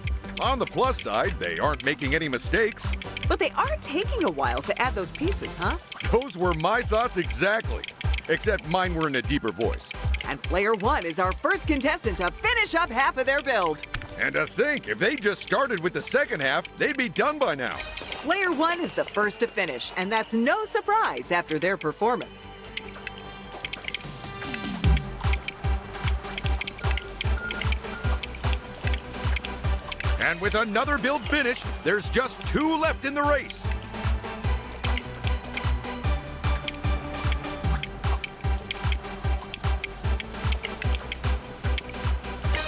On the plus side, they aren't making any mistakes. But they are taking a while to add those pieces, huh? Those were my thoughts exactly. Except mine were in a deeper voice. And player 1 is our first contestant to finish up half of their build. And to think, if they just started with the second half, they'd be done by now. Player 1 is the first to finish, and that's no surprise after their performance. And with another build finished, there's just 2 left in the race.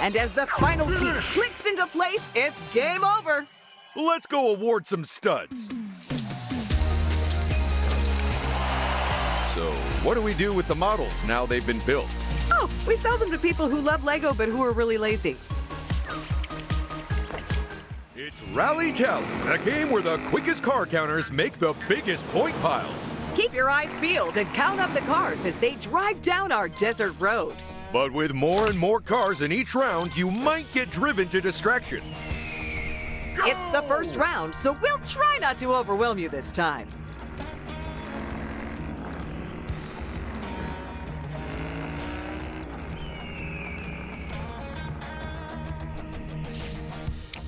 And as the final piece clicks into place, it's game over. Let's go award some studs. So, what do we do with the models now they've been built? Oh, we sell them to people who love Lego but who are really lazy. It's Rally Tally, a game where the quickest car counters make the biggest point piles. Keep your eyes peeled and count up the cars as they drive down our desert road. But with more and more cars in each round, you might get driven to distraction. It's the first round, so we'll try not to overwhelm you this time.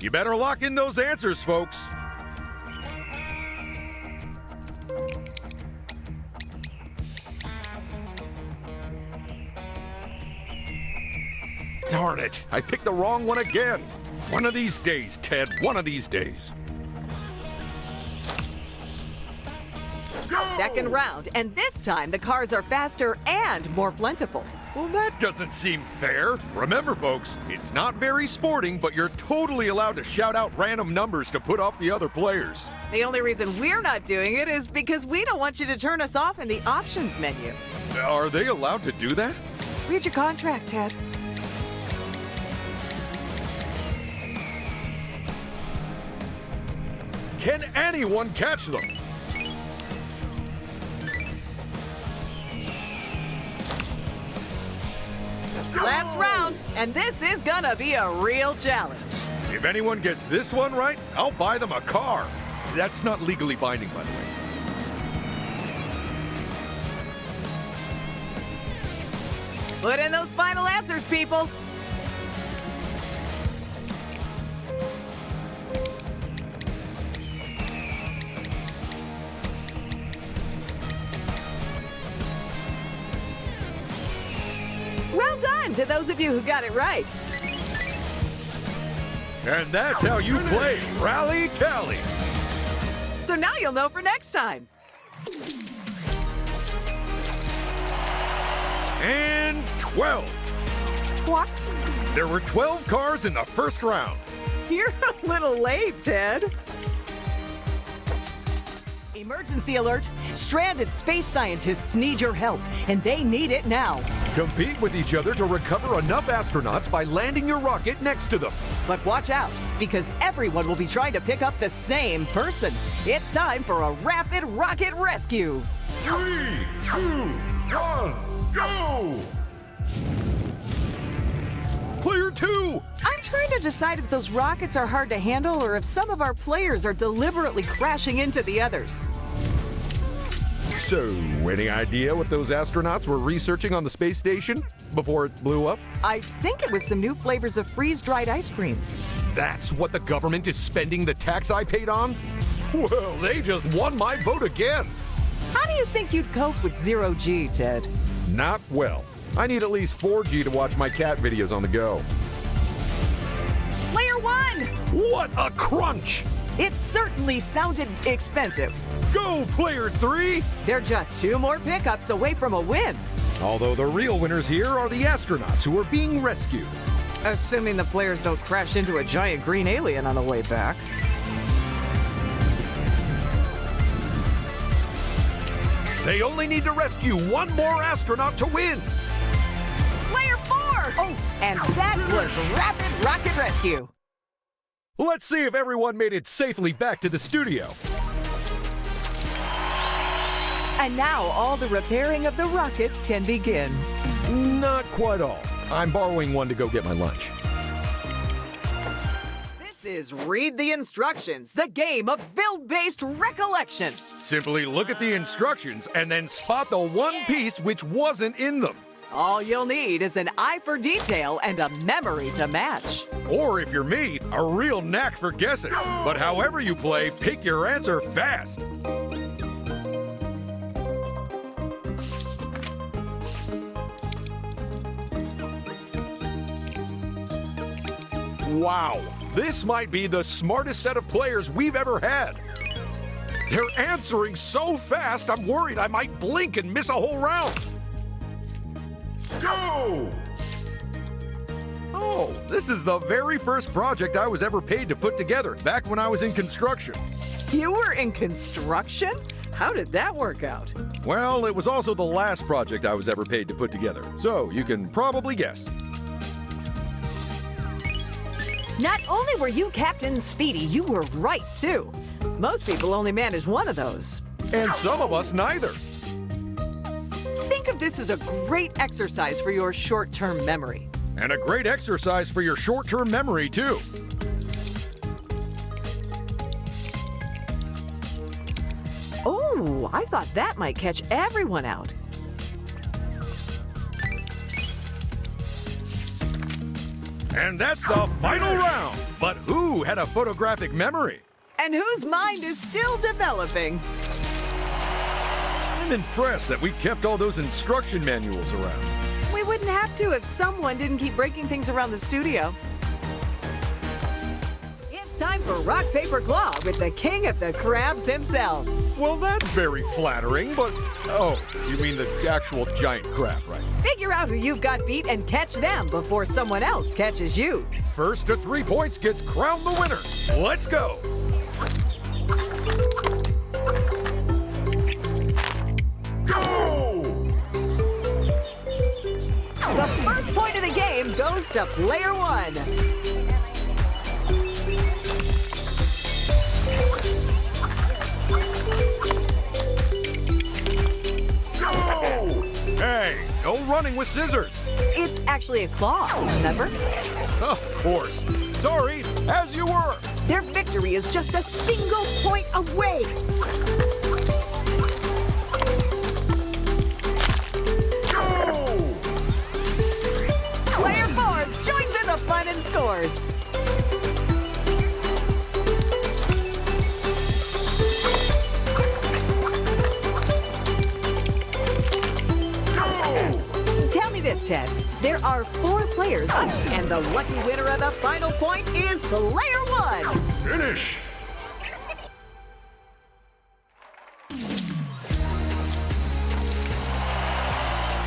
You better lock in those answers, folks. Darn it, I picked the wrong one again. One of these days, Ted, one of these days. second round, and this time the cars are faster and more plentiful. Well, that doesn't seem fair. Remember, folks, it's not very sporting, but you're totally allowed to shout out random numbers to put off the other players. The only reason we're not doing it is because we don't want you to turn us off in the options menu. Are they allowed to do that? Read your contract, Ted. Can anyone catch them? Last round, and this is gonna be a real challenge. If anyone gets this one right, I'll buy them a car. That's not legally binding, by the way. Put in those final answers, people. Well done to those of you who got it right. And that's how you play Rally Tally. So now you'll know for next time. And 12. What? There were 12 cars in the first round. You're a little late, Ted. Emergency alert! Stranded space scientists need your help, and they need it now. Compete with each other to recover enough astronauts by landing your rocket next to them. But watch out, because everyone will be trying to pick up the same person. It's time for a rapid rocket rescue. 3, 2, 1, go! Player 2! I'm trying to decide if those rockets are hard to handle or if some of our players are deliberately crashing into the others. So, any idea what those astronauts were researching on the space station before it blew up? I think it was some new flavors of freeze-dried ice cream. That's what the government is spending the tax I paid on? Well, they just won my vote again. How do you think you'd cope with zero-G, Ted? Not well. I need at least 4G to watch my cat videos on the go. Player 1! What a crunch! It certainly sounded expensive. Go, Player 3! They're just 2 more pickups away from a win. Although the real winners here are the astronauts who are being rescued. Assuming the players don't crash into a giant green alien on the way back. They only need to rescue one more astronaut to win. Player 4! Oh, and that was Rapid Rocket Rescue. Let's see if everyone made it safely back to the studio. And now all the repairing of the rockets can begin. Not quite all. I'm borrowing one to go get my lunch. This is Read the Instructions, the game of build-based recollection. Simply look at the instructions and then spot the one piece which wasn't in them. All you'll need is an eye for detail and a memory to match. Or if you're me, a real knack for guessing. But however you play, pick your answer fast. Wow, this might be the smartest set of players we've ever had. They're answering so fast, I'm worried I might blink and miss a whole round. Go! Oh, this is the very first project I was ever paid to put together, back when I was in construction. You were in construction? How did that work out? Well, it was also the last project I was ever paid to put together, so you can probably guess. Not only were you Captain Speedy, you were right, too. Most people only manage one of those. And some of us neither. Think of this as a great exercise for your short-term memory. And a great exercise for your short-term memory, too. Oh, I thought that might catch everyone out. And that's the final round. But who had a photographic memory? And whose mind is still developing. I'm impressed that we kept all those instruction manuals around. We wouldn't have to if someone didn't keep breaking things around the studio. It's It's time for rock, paper, claw with the king of the crabs himself. Well, that's very flattering, but... Oh, you mean the actual giant crab, right? Figure out who you've got beat and catch them before someone else catches you. First to 3 points gets crowned the winner. Let's go. Go! The first point of the game goes to player 1. Hey, no running with scissors. It's actually a claw, remember? Of course. Sorry, as you were. Their victory is just a single point away. Go! Player 4 joins in the fun and scores. Tell me this, Ted. There are 4 players up, and the lucky winner of the final point is player 1. Finish.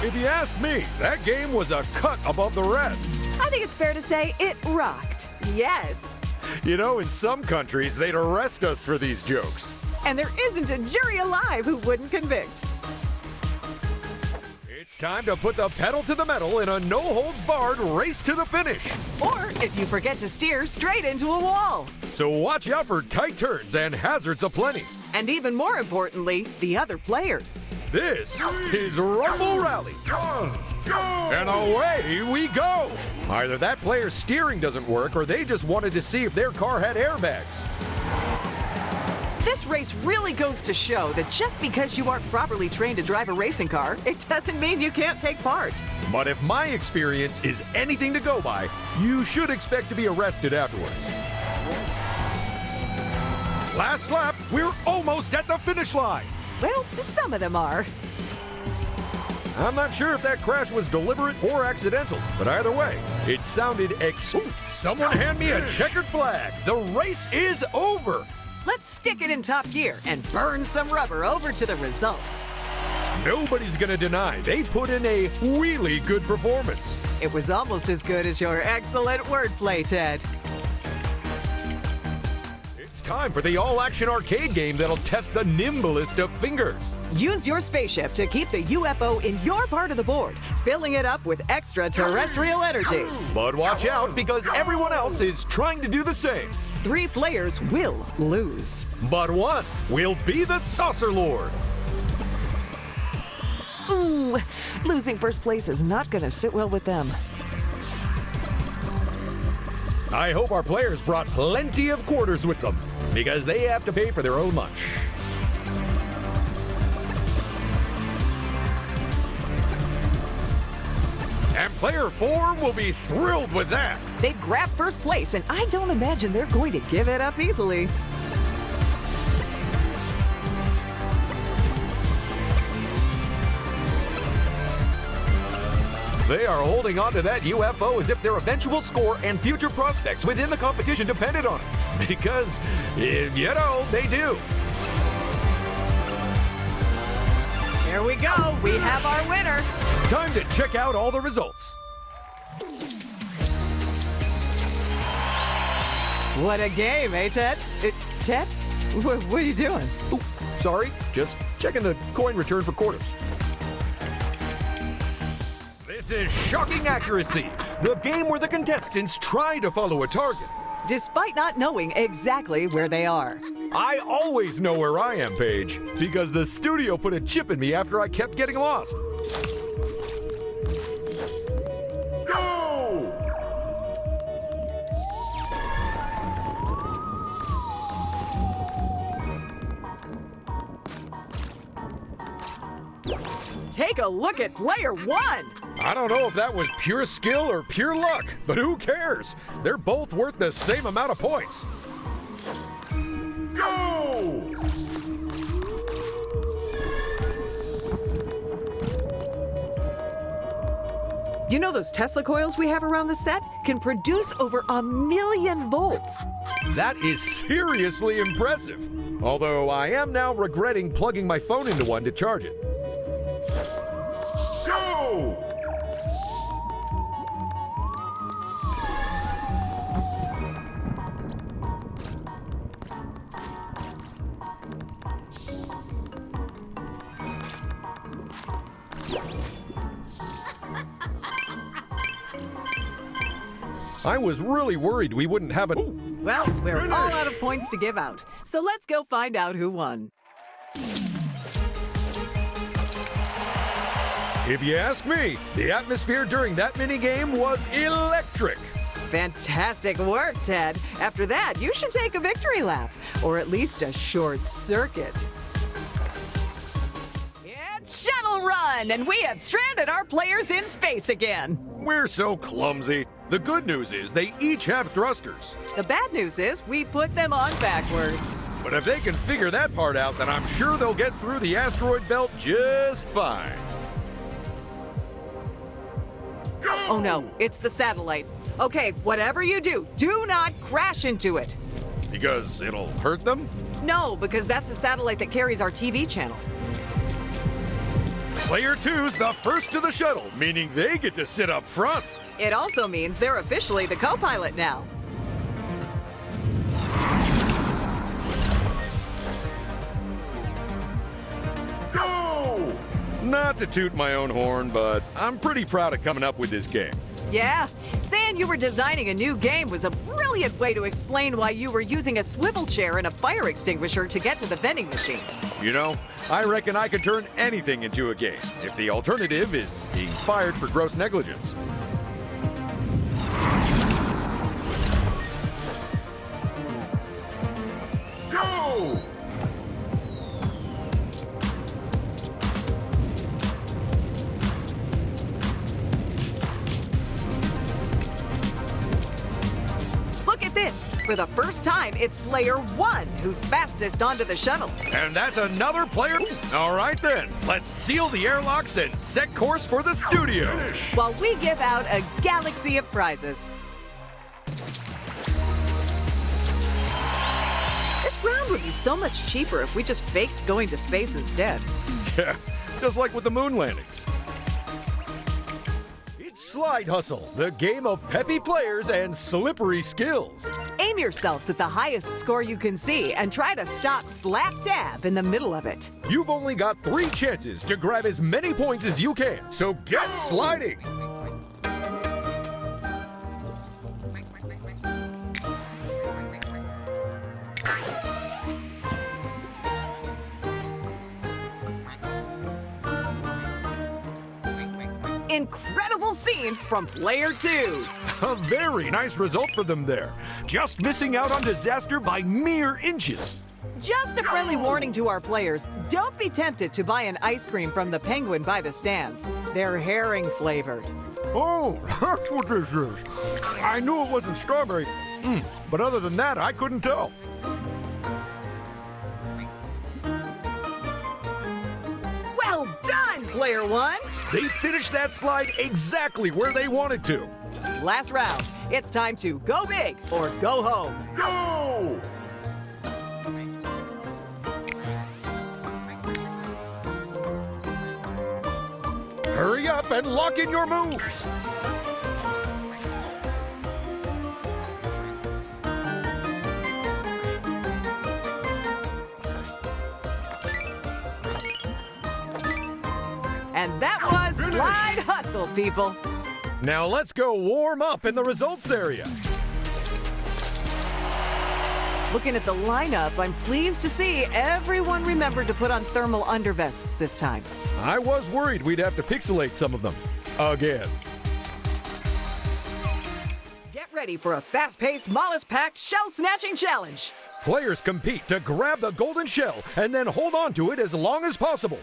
If you ask me, that game was a cut above the rest. I think it's fair to say it rocked. Yes. You know, in some countries, they'd arrest us for these jokes. And there isn't a jury alive who wouldn't convict. It's time to put the pedal to the metal in a no-holds-barred race to the finish. Or, if you forget to steer, straight into a wall. So watch out for tight turns and hazards aplenty. And even more importantly, the other players. This is Rumble Rally. And away we go. Either that player's steering doesn't work or they just wanted to see if their car had airbags. This race really goes to show that just because you aren't properly trained to drive a racing car, it doesn't mean you can't take part. But if my experience is anything to go by, you should expect to be arrested afterwards. Last lap, we're almost at the finish line. Well, some of them are. I'm not sure if that crash was deliberate or accidental, but either way, it sounded Someone hand me a checkered flag. The race is over. Let's stick it in top gear and burn some rubber over to the results. Nobody's gonna deny they put in a really good performance. It was almost as good as your excellent wordplay, Ted. It's time for the all-action arcade game that'll test the nimblest of fingers. Use your spaceship to keep the UFO in your part of the board, filling it up with extraterrestrial energy. But watch out, because everyone else is trying to do the same. 3 players will lose. But one will be the Saucerlord. Ooh, losing first place is not going to sit well with them. I hope our players brought plenty of quarters with them, because they have to pay for their own lunch. And player 4 will be thrilled with that. They grabbed first place, and I don't imagine they're going to give it up easily. They are holding on to that UFO as if their eventual score and future prospects within the competition depended on it. Because, you know, they do. Here we go. We have our winner. Time to check out all the results. What a game, eh, Ted? Ted? What are you doing? Ooh, sorry, just checking the coin return for quarters. This is Shocking Accuracy, the game where the contestants try to follow a target. Despite not knowing exactly where they are. I always know where I am, Paige, because the studio put a chip in me after I kept getting lost. Go! Take a look at player 1. I don't know if that was pure skill or pure luck, but who cares? They're both worth the same amount of points. Go! You know those Tesla coils we have around the set can produce over 1,000,000 volts. That is seriously impressive. Although I am now regretting plugging my phone into one to charge it. Go! I was really worried we wouldn't have a... Well, we're all out of points to give out, so let's go find out who won. If you ask me, the atmosphere during that minigame was electric. Fantastic work, Ted. After that, you should take a victory lap, or at least a short circuit. It's Shuttle Run, and we have stranded our players in space again. We're so clumsy. The good news is they each have thrusters. The bad news is we put them on backwards. But if they can figure that part out, then I'm sure they'll get through the asteroid belt just fine. Oh no, it's the satellite. Okay, whatever you do, do not crash into it. Because it'll hurt them? No, because that's the satellite that carries our TV channel. Player 2's the first to the shuttle, meaning they get to sit up front. It also means they're officially the co-pilot now. Go! Not to toot my own horn, but I'm pretty proud of coming up with this game. Yeah, saying you were designing a new game was a brilliant way to explain why you were using a swivel chair and a fire extinguisher to get to the vending machine. You know, I reckon I could turn anything into a game if the alternative is being fired for gross negligence. Go! Look at this. For the first time, it's player 1 who's fastest onto the shuttle. And that's another player. All right then, let's seal the airlocks and set course for the studio. While we give out a galaxy of prizes. This round would be so much cheaper if we just faked going to space instead. Yeah, just like with the moon landings. It's Slide Hustle, the game of peppy players and slippery skills. Aim yourselves at the highest score you can see and try to stop slap dab in the middle of it. You've only got 3 chances to grab as many points as you can, so get sliding. Incredible scenes from player 2. A very nice result for them there. Just missing out on disaster by mere inches. Just a friendly warning to our players, don't be tempted to buy an ice cream from the Penguin by the stands. They're herring flavored. Oh, that's what this is. I knew it wasn't strawberry, but other than that, I couldn't tell. Well done, player 1. They finished that slide exactly where they wanted to. Last round, it's time to go big or go home. Go! Hurry up and lock in your moves. And that was Slide Hustle, people. Now let's go warm up in the results area. Looking at the lineup, I'm pleased to see everyone remembered to put on thermal undervests this time. I was worried we'd have to pixelate some of them. Again. Get ready for a fast-paced, mollusk-packed shell-snatching challenge. Players compete to grab the golden shell and then hold on to it as long as possible.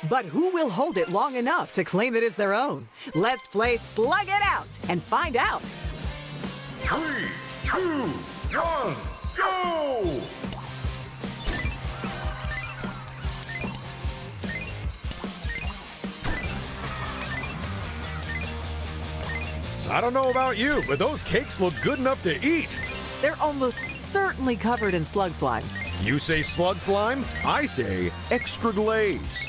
But who will hold it long enough to claim it as their own? Let's play Slug It Out and find out. 3, 2, 1, go! I don't know about you, but those cakes look good enough to eat. They're almost certainly covered in slug slime. You say slug slime, I say extra glaze.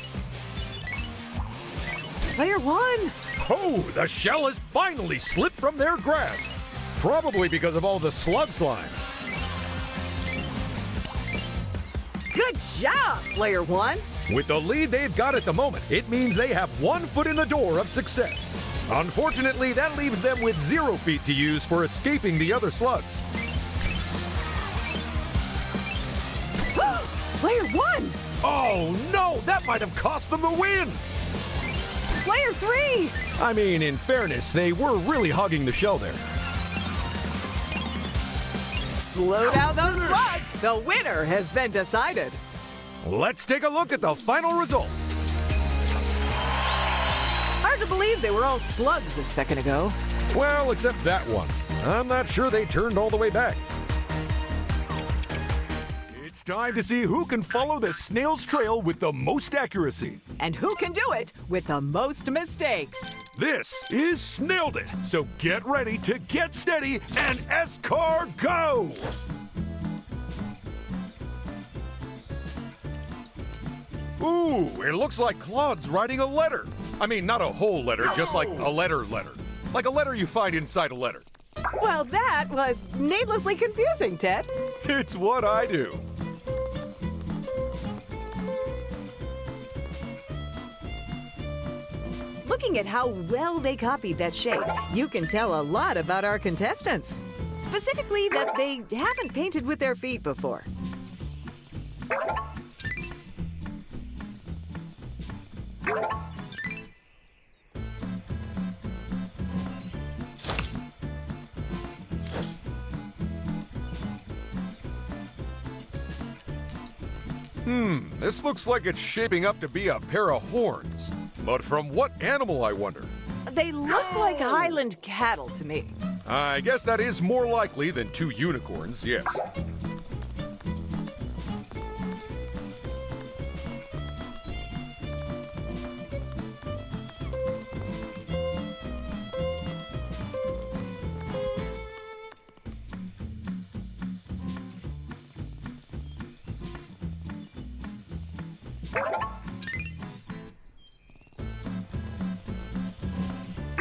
Player 1. Oh, the shell has finally slipped from their grasp. Probably because of all the slug slime. Good job, Player 1. With the lead they've got at the moment, it means they have 1 foot in the door of success. Unfortunately, that leaves them with 0 feet to use for escaping the other slugs. Player 1. Oh no, that might have cost them the win. Player 3. I mean, in fairness, they were really hogging the shell there. Slow down those slugs. The winner has been decided. Let's take a look at the final results. Hard to believe they were all slugs a second ago. Well, except that one. I'm not sure they turned all the way back. It's time to see who can follow the snail's trail with the most accuracy. And who can do it with the most mistakes. This is Snailed It, so get ready to get steady and go! Ooh, it looks like Claude's writing a letter. I mean, not a whole letter, just like a letter. Like a letter you find inside a letter. Well, that was needlessly confusing, Ted. It's what I do. Looking at how well they copied that shape, you can tell a lot about our contestants. Specifically that they haven't painted with their feet before. This looks like it's shaping up to be a pair of horns. But from what animal, I wonder? They look like Highland cattle to me. I guess that is more likely than 2 unicorns, yes.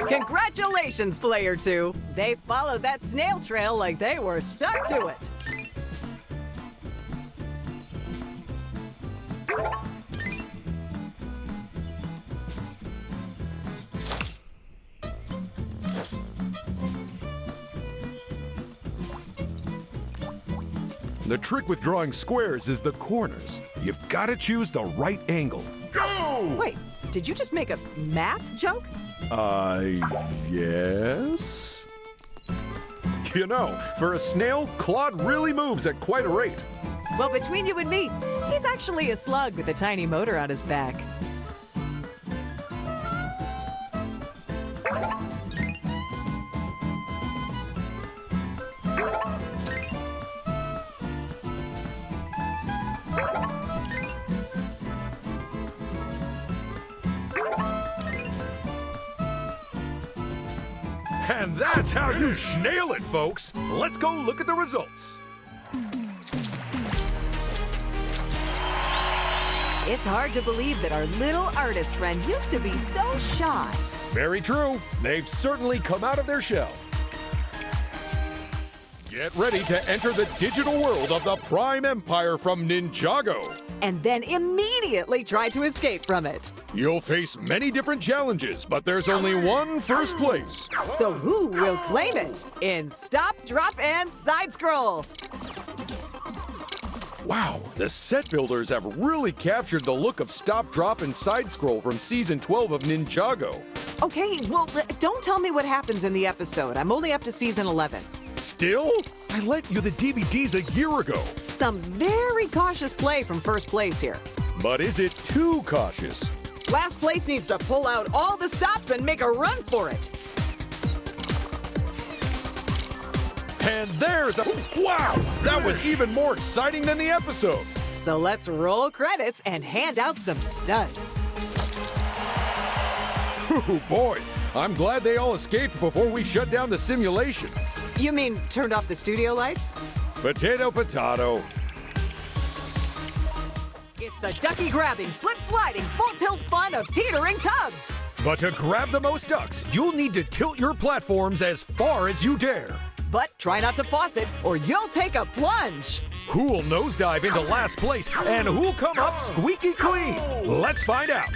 Congratulations, Player 2. They followed that snail trail like they were stuck to it. The trick with drawing squares is the corners. You've got to choose the right angle. Go! Wait, did you just make a math joke? Yes? You know, for a snail, Claude really moves at quite a rate. Well, between you and me, he's actually a slug with a tiny motor on his back. And that's how you snail it, folks. Let's go look at the results. It's hard to believe that our little artist friend used to be so shy. Very true. They've certainly come out of their shell. Get ready to enter the digital world of the Prime Empire from NINJAGO. And then immediately try to escape from it. You'll face many different challenges, but there's only one first place. So who will claim it in Stop, Drop, and Side Scroll? Wow, the set builders have really captured the look of Stop, Drop, and Side Scroll from Season 12 of NINJAGO. Okay, well, don't tell me what happens in the episode. I'm only up to Season 11. Still? I lent you the DVDs a year ago. Some very cautious play from first place here. But is it too cautious? Last place needs to pull out all the stops and make a run for it. And there's a... Wow! That was even more exciting than the episode. So let's roll credits and hand out some studs. Oh boy, I'm glad they all escaped before we shut down the simulation. You mean turned off the studio lights? Potato, potato. It's the ducky grabbing, slip sliding, full tilt fun of Teetering Tubs. But to grab the most ducks, you'll need to tilt your platforms as far as you dare. But try not to faucet, or you'll take a plunge. Who'll nosedive into last place, and who'll come up squeaky clean? Let's find out.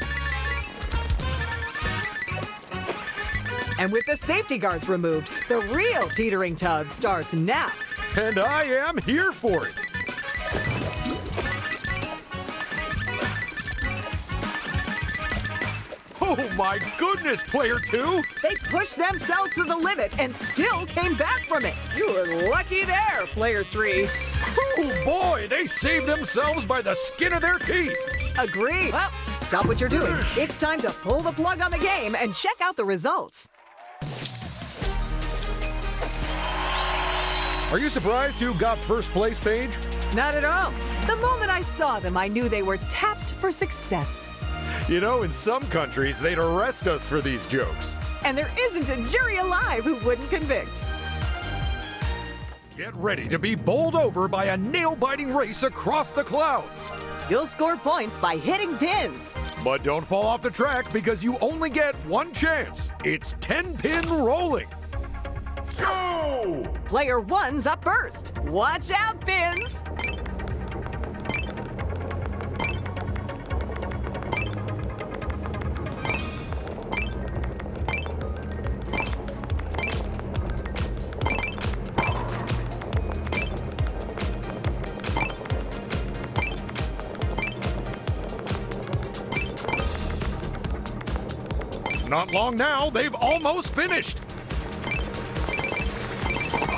And with the safety guards removed, the real Teetering Tub starts now. And I am here for it. Oh my goodness, player 2! They pushed themselves to the limit and still came back from it. You were lucky there, player 3. Oh boy, they saved themselves by the skin of their teeth. Agreed. Well, stop what you're doing. It's time to pull the plug on the game and check out the results. Are you surprised who got first place, Paige? Not at all. The moment I saw them, I knew they were tapped for success. You know, in some countries, they'd arrest us for these jokes. And there isn't a jury alive who wouldn't convict. Get ready to be bowled over by a nail-biting race across the clouds. You'll score points by hitting pins. But don't fall off the track because you only get one chance. It's 10-pin rolling. Go! Player 1's up first. Watch out, pins! Not long now, they've almost finished.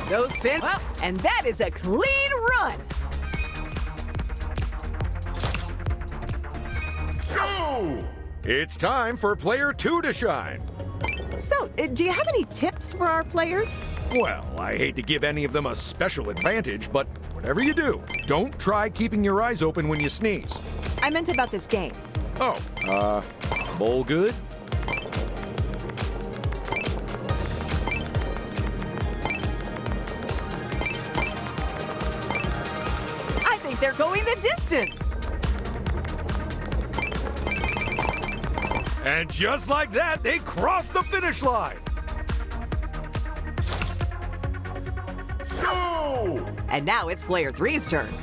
Those pins, well, and that is a clean run. Go! It's time for player 2 to shine. So, do you have any tips for our players? Well, I hate to give any of them a special advantage, but whatever you do, don't try keeping your eyes open when you sneeze. I meant about this game. Oh, bowl good? They're going the distance. And just like that, they cross the finish line. Go! And now it's player 3's turn.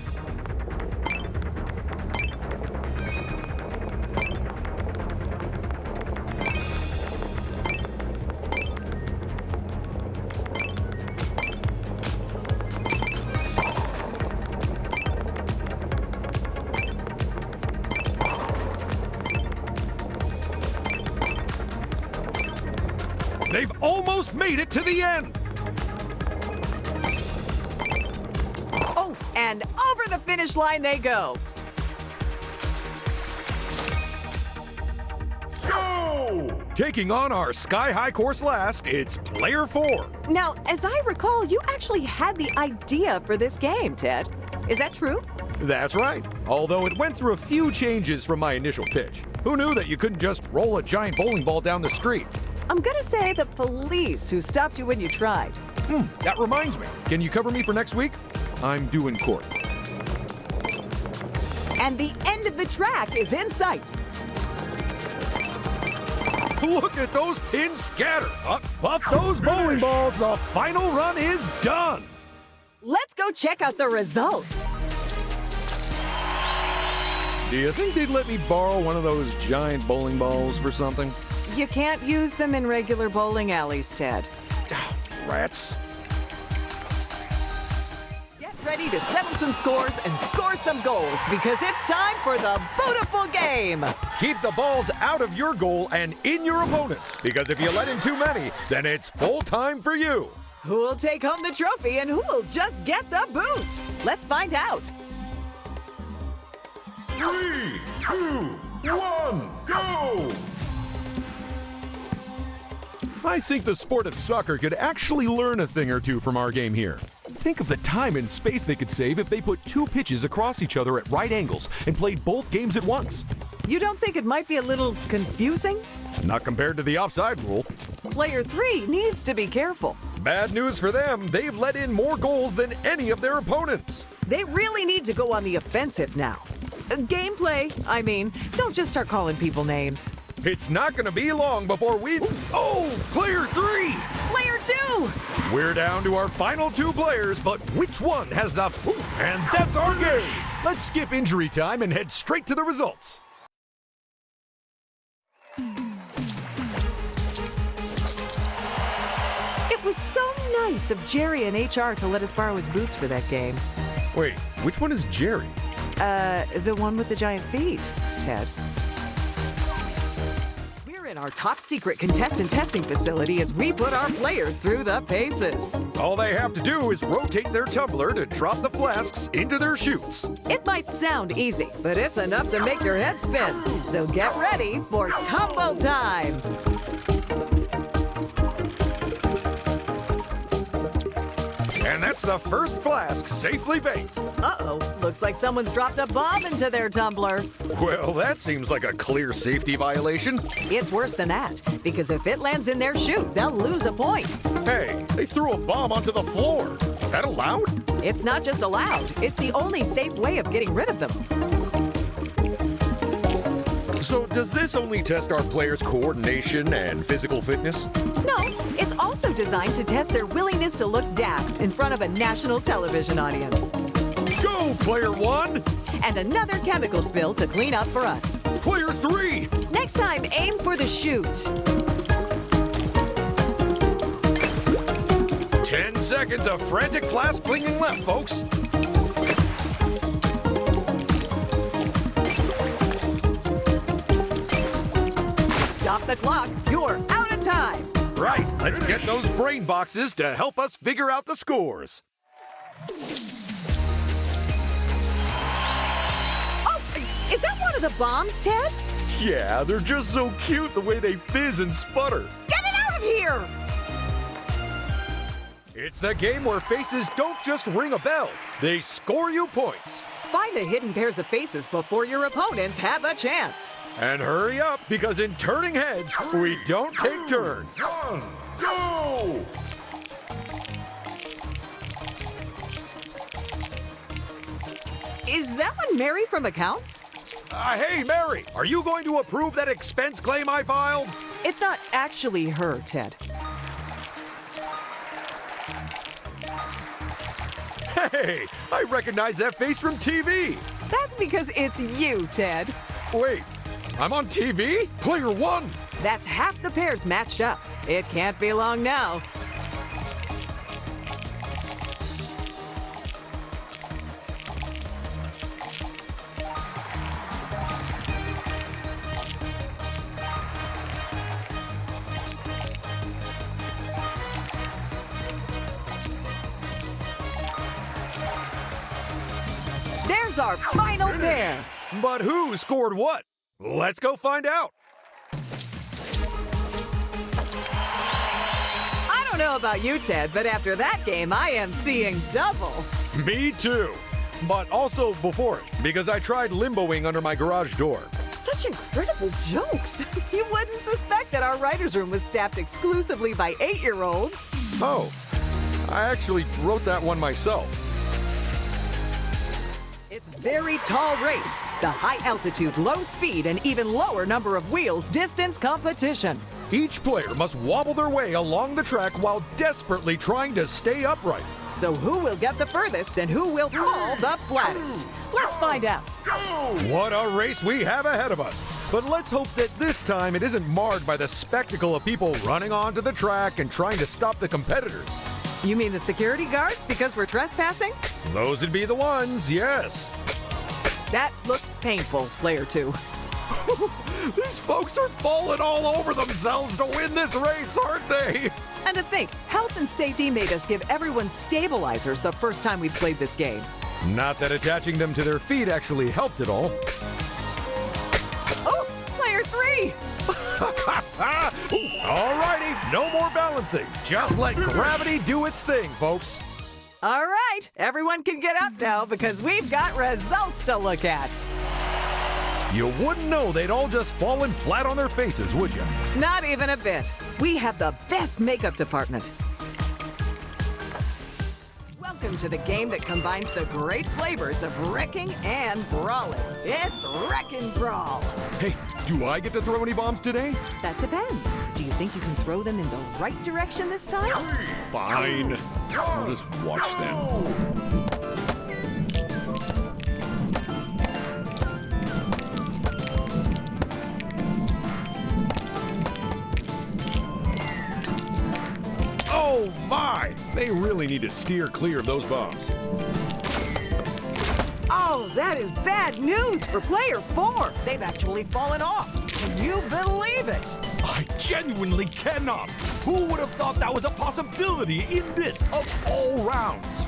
They've almost made it to the end. Oh, and over the finish line they go. Go! Taking on our sky-high course last, it's player 4. Now, as I recall, you actually had the idea for this game, Ted. Is that true? That's right. Although it went through a few changes from my initial pitch. Who knew that you couldn't just roll a giant bowling ball down the street? I'm gonna say the police who stopped you when you tried. That reminds me. Can you cover me for next week? I'm due in court. And the end of the track is in sight. Look at those pins scatter. Buff those bowling balls. The final run is done. Let's go check out the results. Do you think they'd let me borrow one of those giant bowling balls for something? You can't use them in regular bowling alleys, Ted. Rats. Get ready to settle some scores and score some goals because it's time for the Bootiful Game. Keep the balls out of your goal and in your opponent's, because if you let in too many, then it's full time for you. Who will take home the trophy and who will just get the boot? Let's find out. 3, 2, 1, go! I think the sport of soccer could actually learn a thing or two from our game here. Think of the time and space they could save if they put 2 pitches across each other at right angles and played both games at once. You don't think it might be a little confusing? Not compared to the offside rule. Player 3 needs to be careful. Bad news for them, they've let in more goals than any of their opponents. They really need to go on the offensive now. Gameplay, I mean. Don't just start calling people names. It's not gonna be long before we... Oh, player 3! Player 2! We're down to our final 2 players, but which one has the... And that's our game! Let's skip injury time and head straight to the results. It was so nice of Jerry and HR to let us borrow his boots for that game. Wait, which one is Jerry? The one with the giant feet, Ted. We're in our top secret contestant testing facility as we put our players through the paces. All they have to do is rotate their tumbler to drop the flasks into their chutes. It might sound easy, but it's enough to make your head spin. So get ready for Tumble Time. And that's the first flask safely baked. Uh-oh, looks like someone's dropped a bomb into their tumbler. Well, that seems like a clear safety violation. It's worse than that, because if it lands in their chute, they'll lose a point. Hey, they threw a bomb onto the floor. Is that allowed? It's not just allowed, it's the only safe way of getting rid of them. So does this only test our players' coordination and physical fitness? No, it's also designed to test their willingness to look daft in front of a national television audience. Go, player 1! And another chemical spill to clean up for us. Player 3! Next time, aim for the chute. 10 seconds of frantic flask flinging left, folks. Stop the clock. You're out of time. Right. Let's get those brain boxes to help us figure out the scores. Oh, is that one of the bombs, Ted? Yeah, they're just so cute the way they fizz and sputter. Get it out of here! It's the game where faces don't just ring a bell. They score you points. Find the hidden pairs of faces before your opponents have a chance. And hurry up, because in turning heads, we don't take turns. 1, go! Is that one Mary from Accounts? Hey, Mary, are you going to approve that expense claim I filed? It's not actually her, Ted. Hey, I recognize that face from TV. That's because it's you, Ted. Wait, I'm on TV? Player 1? That's half the pairs matched up. It can't be long now. There's our final pair. But who scored what? Let's go find out. I don't know about you, Ted, but after that game, I am seeing double. Me too. But also before it, because I tried limboing under my garage door. Such incredible jokes. You wouldn't suspect that our writer's room was staffed exclusively by 8-year-olds. Oh, I actually wrote that one myself. It's very tall race, the high altitude, low speed, and even lower number of wheels distance competition. Each player must wobble their way along the track while desperately trying to stay upright. So who will get the furthest and who will fall the flattest? Let's find out. What a race we have ahead of us. But let's hope that this time it isn't marred by the spectacle of people running onto the track and trying to stop the competitors. You mean the security guards because we're trespassing? Those would be the ones, yes. That looked painful, player 2. These folks are falling all over themselves to win this race, aren't they? And to think, health and safety made us give everyone stabilizers the first time we played this game. Not that attaching them to their feet actually helped at all. Oh, player 3! me! Alrighty, no more balancing. Just let gravity do its thing, folks. All right, everyone can get up now because we've got results to look at. You wouldn't know they'd all just fallen flat on their faces, would you? Not even a bit. We have the best makeup department. Welcome to the game that combines the great flavors of wrecking and brawling. It's Wreckin Brawl. Hey, do I get to throw any bombs today? That depends. Do you think you can throw them in the right direction this time? Fine. I'll just watch them. Oh my! They really need to steer clear of those bombs. Oh, that is bad news for player 4. They've actually fallen off. Can you believe it? I genuinely cannot. Who would have thought that was a possibility in this of all rounds?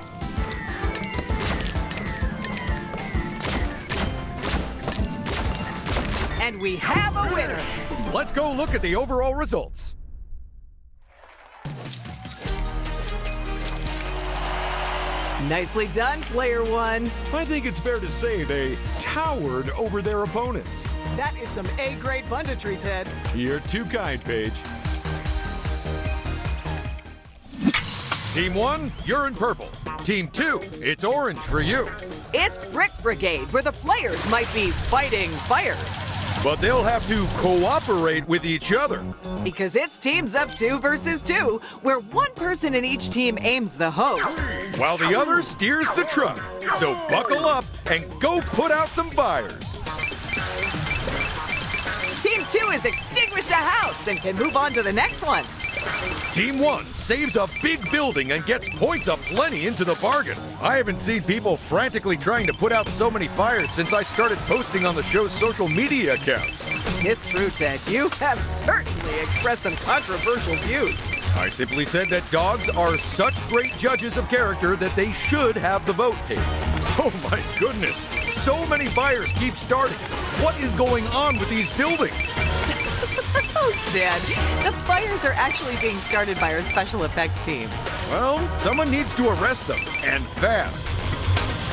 And we have a winner. Let's go look at the overall results. Nicely done, player 1. I think it's fair to say they towered over their opponents. That is some A-grade punditry, Ted. You're too kind, Paige. Team 1, you're in purple. Team 2, it's orange for you. It's Brick Brigade, where the players might be fighting fires. But they'll have to cooperate with each other. Because it's teams of 2 versus 2, where one person in each team aims the hose. While the other steers the truck. So buckle up and go put out some fires. Team 2 has extinguished a house and can move on to the next one. Team 1 saves a big building and gets points aplenty into the bargain. I haven't seen people frantically trying to put out so many fires since I started posting on the show's social media accounts. It's true, Ted. You have certainly expressed some controversial views. I simply said that dogs are such great judges of character that they should have the vote page. Oh my goodness, so many fires keep starting. What is going on with these buildings? Oh, Ted, the fires are actually being started by our special effects team. Well, someone needs to arrest them, and fast.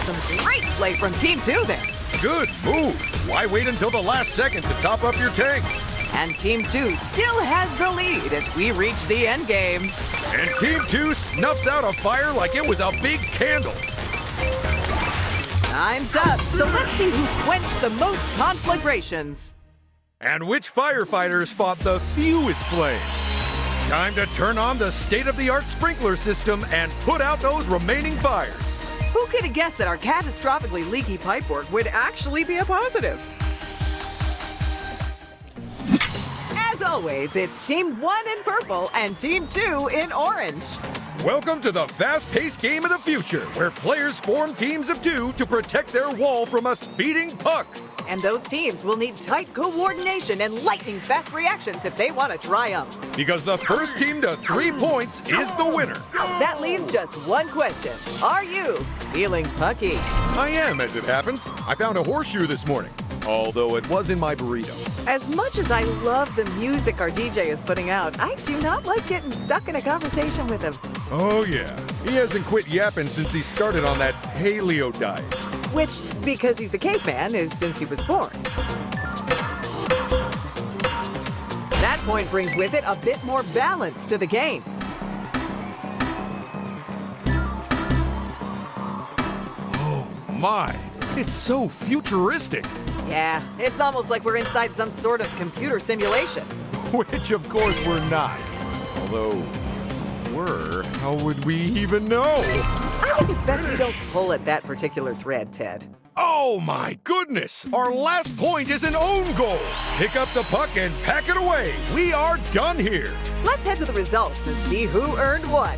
Some great play from Team 2 there. Good move. Why wait until the last second to top up your tank? And Team 2 still has the lead as we reach the end game. And Team 2 snuffs out a fire like it was a big candle. Time's up, so let's see who quenched the most conflagrations. And which firefighters fought the fewest flames. Time to turn on the state-of-the-art sprinkler system and put out those remaining fires. Who could have guessed that our catastrophically leaky pipework would actually be a positive? As always, it's Team 1 in purple and Team 2 in orange. Welcome to the fast-paced game of the future, where players form teams of 2 to protect their wall from a speeding puck. And those teams will need tight coordination and lightning-fast reactions if they want to triumph. Because the first team to 3 points is the winner. That leaves just one question. Are you feeling pucky? I am, as it happens. I found a horseshoe this morning, although it was in my burrito. As much as I love the music our DJ is putting out, I do not like getting stuck in a conversation with him. Oh yeah, he hasn't quit yapping since he started on that paleo diet. Which, because he's a caveman, is since he was born. That point brings with it a bit more balance to the game. Oh my, it's so futuristic. Yeah, it's almost like we're inside some sort of computer simulation. Which of course we're not. Although, were, how would we even know? I think it's best we don't pull at that particular thread, Ted. Oh my goodness! Our last point is an own goal! Pick up the puck and pack it away! We are done here! Let's head to the results and see who earned what.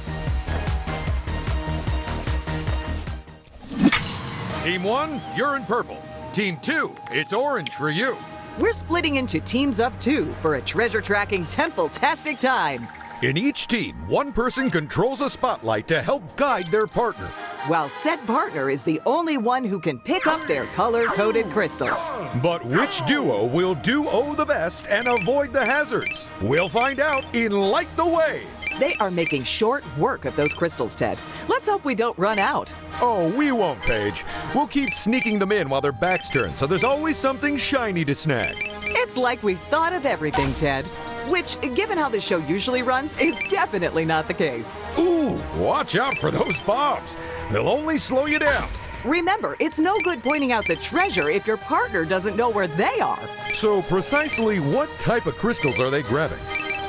Team 1, you're in purple. Team 2, it's orange for you. We're splitting into teams of 2 for a treasure-tracking temple-tastic time. In each team, one person controls a spotlight to help guide their partner. while said partner is the only one who can pick up their color-coded crystals. But which duo will duo the best and avoid the hazards? We'll find out in Light the Way. They are making short work of those crystals, Ted. Let's hope we don't run out. Oh, we won't, Paige. We'll keep sneaking them in while their backs turn, so there's always something shiny to snag. It's like we've thought of everything, Ted. Which, given how this show usually runs, is definitely not the case. Ooh, watch out for those bombs. They'll only slow you down. Remember, it's no good pointing out the treasure if your partner doesn't know where they are. So precisely what type of crystals are they grabbing?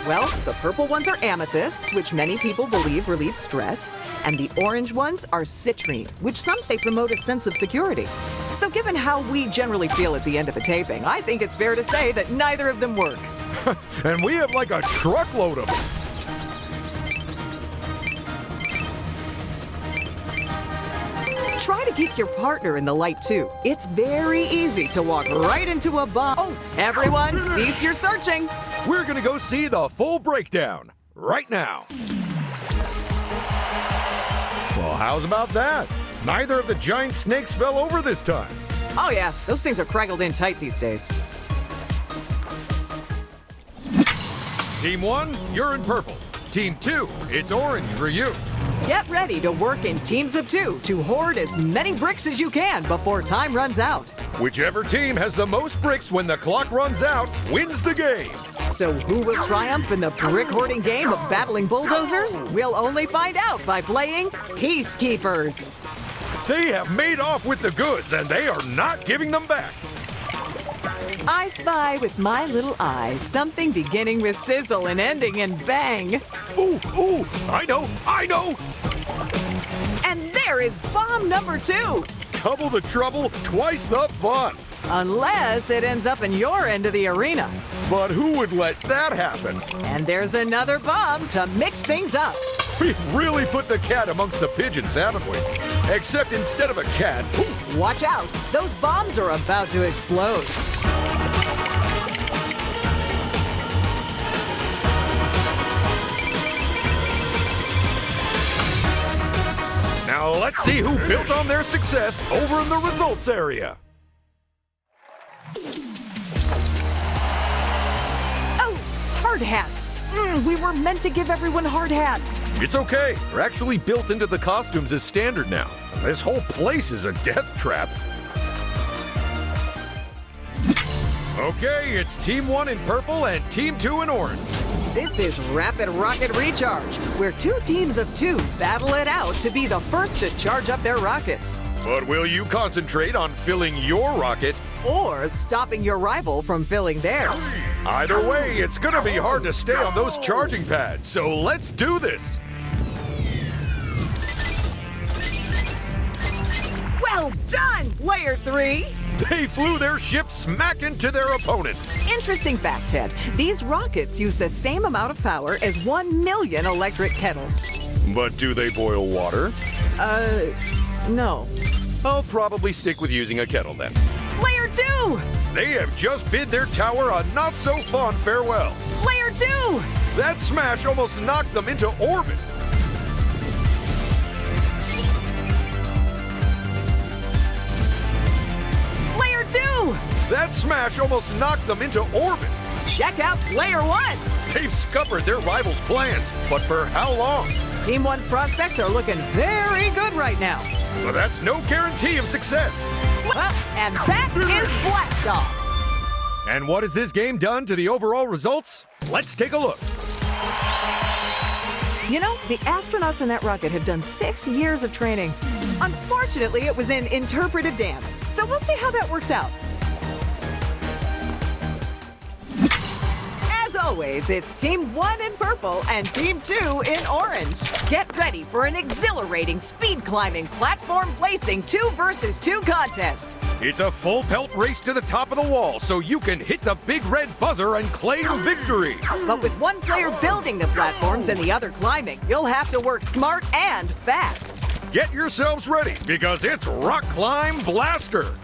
Well, the purple ones are amethysts, which many people believe relieve stress, and the orange ones are citrine, which some say promote a sense of security. So given how we generally feel at the end of a taping, I think it's fair to say that neither of them work. And we have like a truckload of them. Try to keep your partner in the light, too. It's very easy to walk right into a bomb. Oh, everyone, cease your searching. We're gonna go see the full breakdown right now. Well, how's about that? Neither of the giant snakes fell over this time. Oh yeah, those things are craggled in tight these days. Team 1, you're in purple. Team 2, it's orange for you. Get ready to work in teams of 2 to hoard as many bricks as you can before time runs out. Whichever team has the most bricks when the clock runs out wins the game. So who will triumph in the brick hoarding game of battling bulldozers? We'll only find out by playing Peacekeepers. They have made off with the goods and they are not giving them back. I spy with my little eyes something beginning with sizzle and ending in bang. Ooh, ooh, I know. And there is bomb number 2. Double the trouble, twice the fun. Unless it ends up in your end of the arena. But who would let that happen? And there's another bomb to mix things up. We've really put the cat amongst the pigeons, haven't we? Except instead of a cat, ooh, watch out, those bombs are about to explode. now let's see who built on their success over in the results area. Oh, hard hats. We were meant to give everyone hard hats. It's okay. They're actually built into the costumes as standard now. This whole place is a death trap. Okay, it's Team 1 in purple and Team 2 in orange. This is Rapid Rocket Recharge, where 2 teams of 2 battle it out to be the first to charge up their rockets. But will you concentrate on filling your rocket? Or stopping your rival from filling theirs. Either way, it's gonna be hard to stay on those charging pads, so let's do this! Well done, Player 3! They flew their ship smack into their opponent. Interesting fact, Ted. These rockets use the same amount of power as 1 million electric kettles. But do they boil water? No. I'll probably stick with using a kettle then. Player 2! They have just bid their tower a not-so-fond farewell. Player 2! That smash almost knocked them into orbit. Player 2! That smash almost knocked them into orbit. Check out Player 1! They've scuppered their rivals' plans, but for how long? Team 1's prospects are looking very good right now. But that's no guarantee of success. Well, and that is Blast Off. And what has this game done to the overall results? Let's take a look. You know, the astronauts in that rocket have done 6 years of training. Unfortunately, it was in interpretive dance, so we'll see how that works out. As always, it's Team 1 in purple and Team 2 in orange. Get ready for an exhilarating speed climbing platform placing 2 versus 2 contest. It's a full pelt race to the top of the wall so you can hit the big red buzzer and claim victory. But with one player building the platforms and the other climbing, you'll have to work smart and fast. Get yourselves ready because it's Rock Climb Blaster.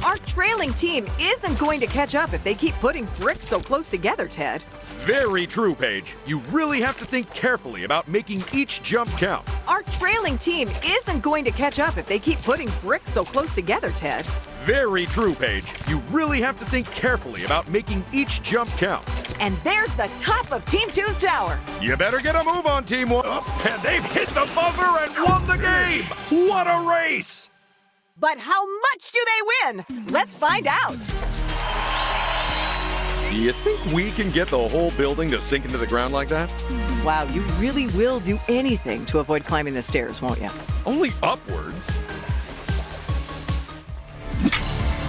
Our trailing team isn't going to catch up if they keep putting bricks so close together, Ted. Very true, Paige. You really have to think carefully about making each jump count. Our trailing team isn't going to catch up if they keep putting bricks so close together, Ted. Very true, Paige. You really have to think carefully about making each jump count. And there's the top of Team 2's tower. You better get a move on, Team 1. And they've hit the buzzer and won the game! What a race! But how much do they win? Let's find out. Do you think we can get the whole building to sink into the ground like that? Wow, you really will do anything to avoid climbing the stairs, won't you? Only upwards.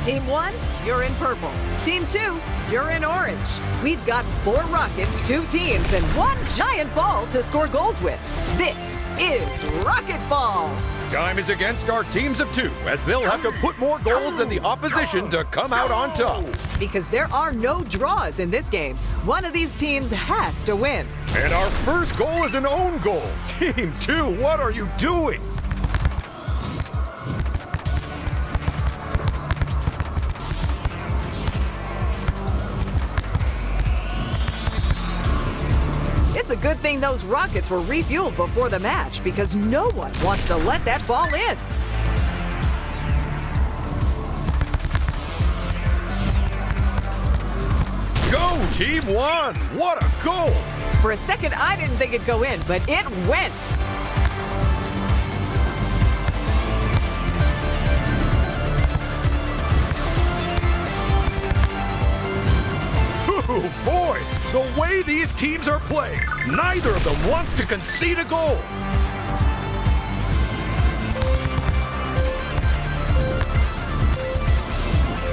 Team 1, you're in purple. Team 2, you're in orange. We've got 4 rockets, 2 teams, and 1 giant ball to score goals with. This is Rocket Ball. Time is against our teams of 2, as they'll have to put more goals than the opposition to come out on top. Because there are no draws in this game. One of these teams has to win. And our first goal is an own goal. Team 2, what are you doing? It's a good thing those rockets were refueled before the match because no one wants to let that ball in. Go, Team 1! What a goal! For a second, I didn't think it'd go in, but it went. Oh boy, the way these teams are playing, neither of them wants to concede a goal.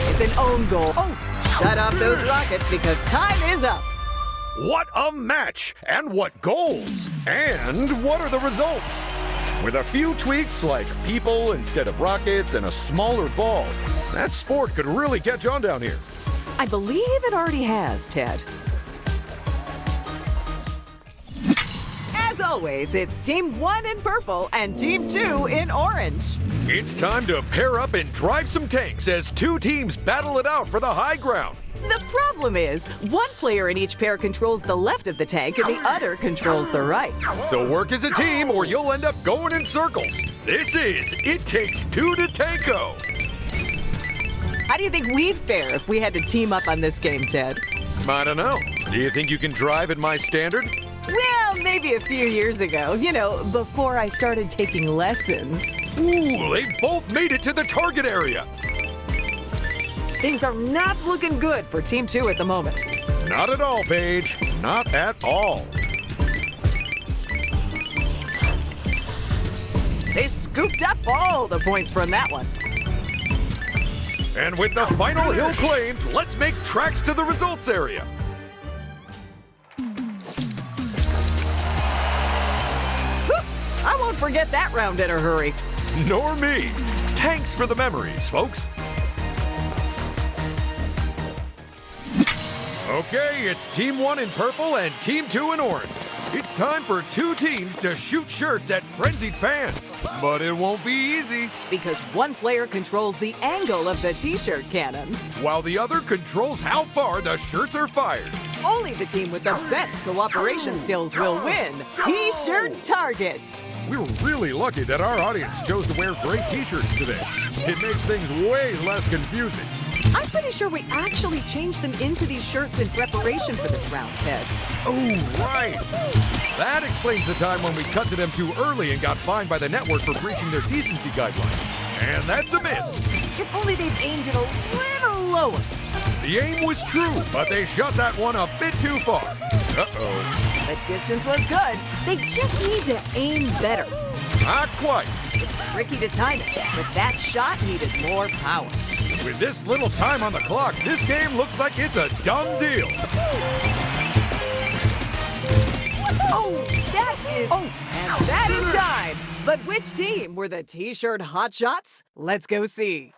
It's an own goal. Oh, shut off those rockets because time is up. What a match! And what goals! And what are the results? With a few tweaks like people instead of rockets and a smaller ball, that sport could really catch on down here. I believe it already has, Ted. As always, it's Team 1 in purple and Team 2 in orange. It's time to pair up and drive some tanks as 2 teams battle it out for the high ground. The problem is, one player in each pair controls the left of the tank and the other controls the right. So work as a team or you'll end up going in circles. This is It Takes 2 to Tango. How do you think we'd fare if we had to team up on this game, Ted? I don't know. Do you think you can drive at my standard? Well, maybe a few years ago. You know, before I started taking lessons. Ooh, they both made it to the target area. Things are not looking good for Team 2 at the moment. Not at all, Paige. Not at all. They scooped up all the points from that one. And with the final hill claimed, let's make tracks to the results area. I won't forget that round in a hurry. Nor me. Thanks for the memories, folks. Okay, it's Team 1 in purple and Team 2 in orange. It's time for 2 teams to shoot shirts at frenzied fans. But it won't be easy. Because one player controls the angle of the t-shirt cannon. While the other controls how far the shirts are fired. Only the team with the best cooperation skills will win. T-shirt target. We're really lucky that our audience chose to wear gray t-shirts today. It makes things way less confusing. I'm pretty sure we actually changed them into these shirts in preparation for this round, Ted. Oh, right. That explains the time when we cut to them too early and got fined by the network for breaching their decency guidelines. And that's a miss. If only they'd aimed it a little lower. The aim was true, but they shot that one a bit too far. Uh-oh. The distance was good. They just need to aim better. Not quite. It's tricky to time it, but that shot needed more power. With this little time on the clock, this game looks like it's a done deal. Oh, and that is time. But which team were the t-shirt hotshots? Let's go see.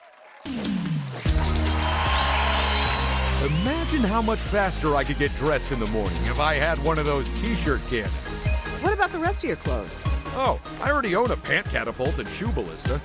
Imagine how much faster I could get dressed in the morning if I had one of those t-shirt cannons. What about the rest of your clothes? Oh, I already own a pant catapult and shoe ballista.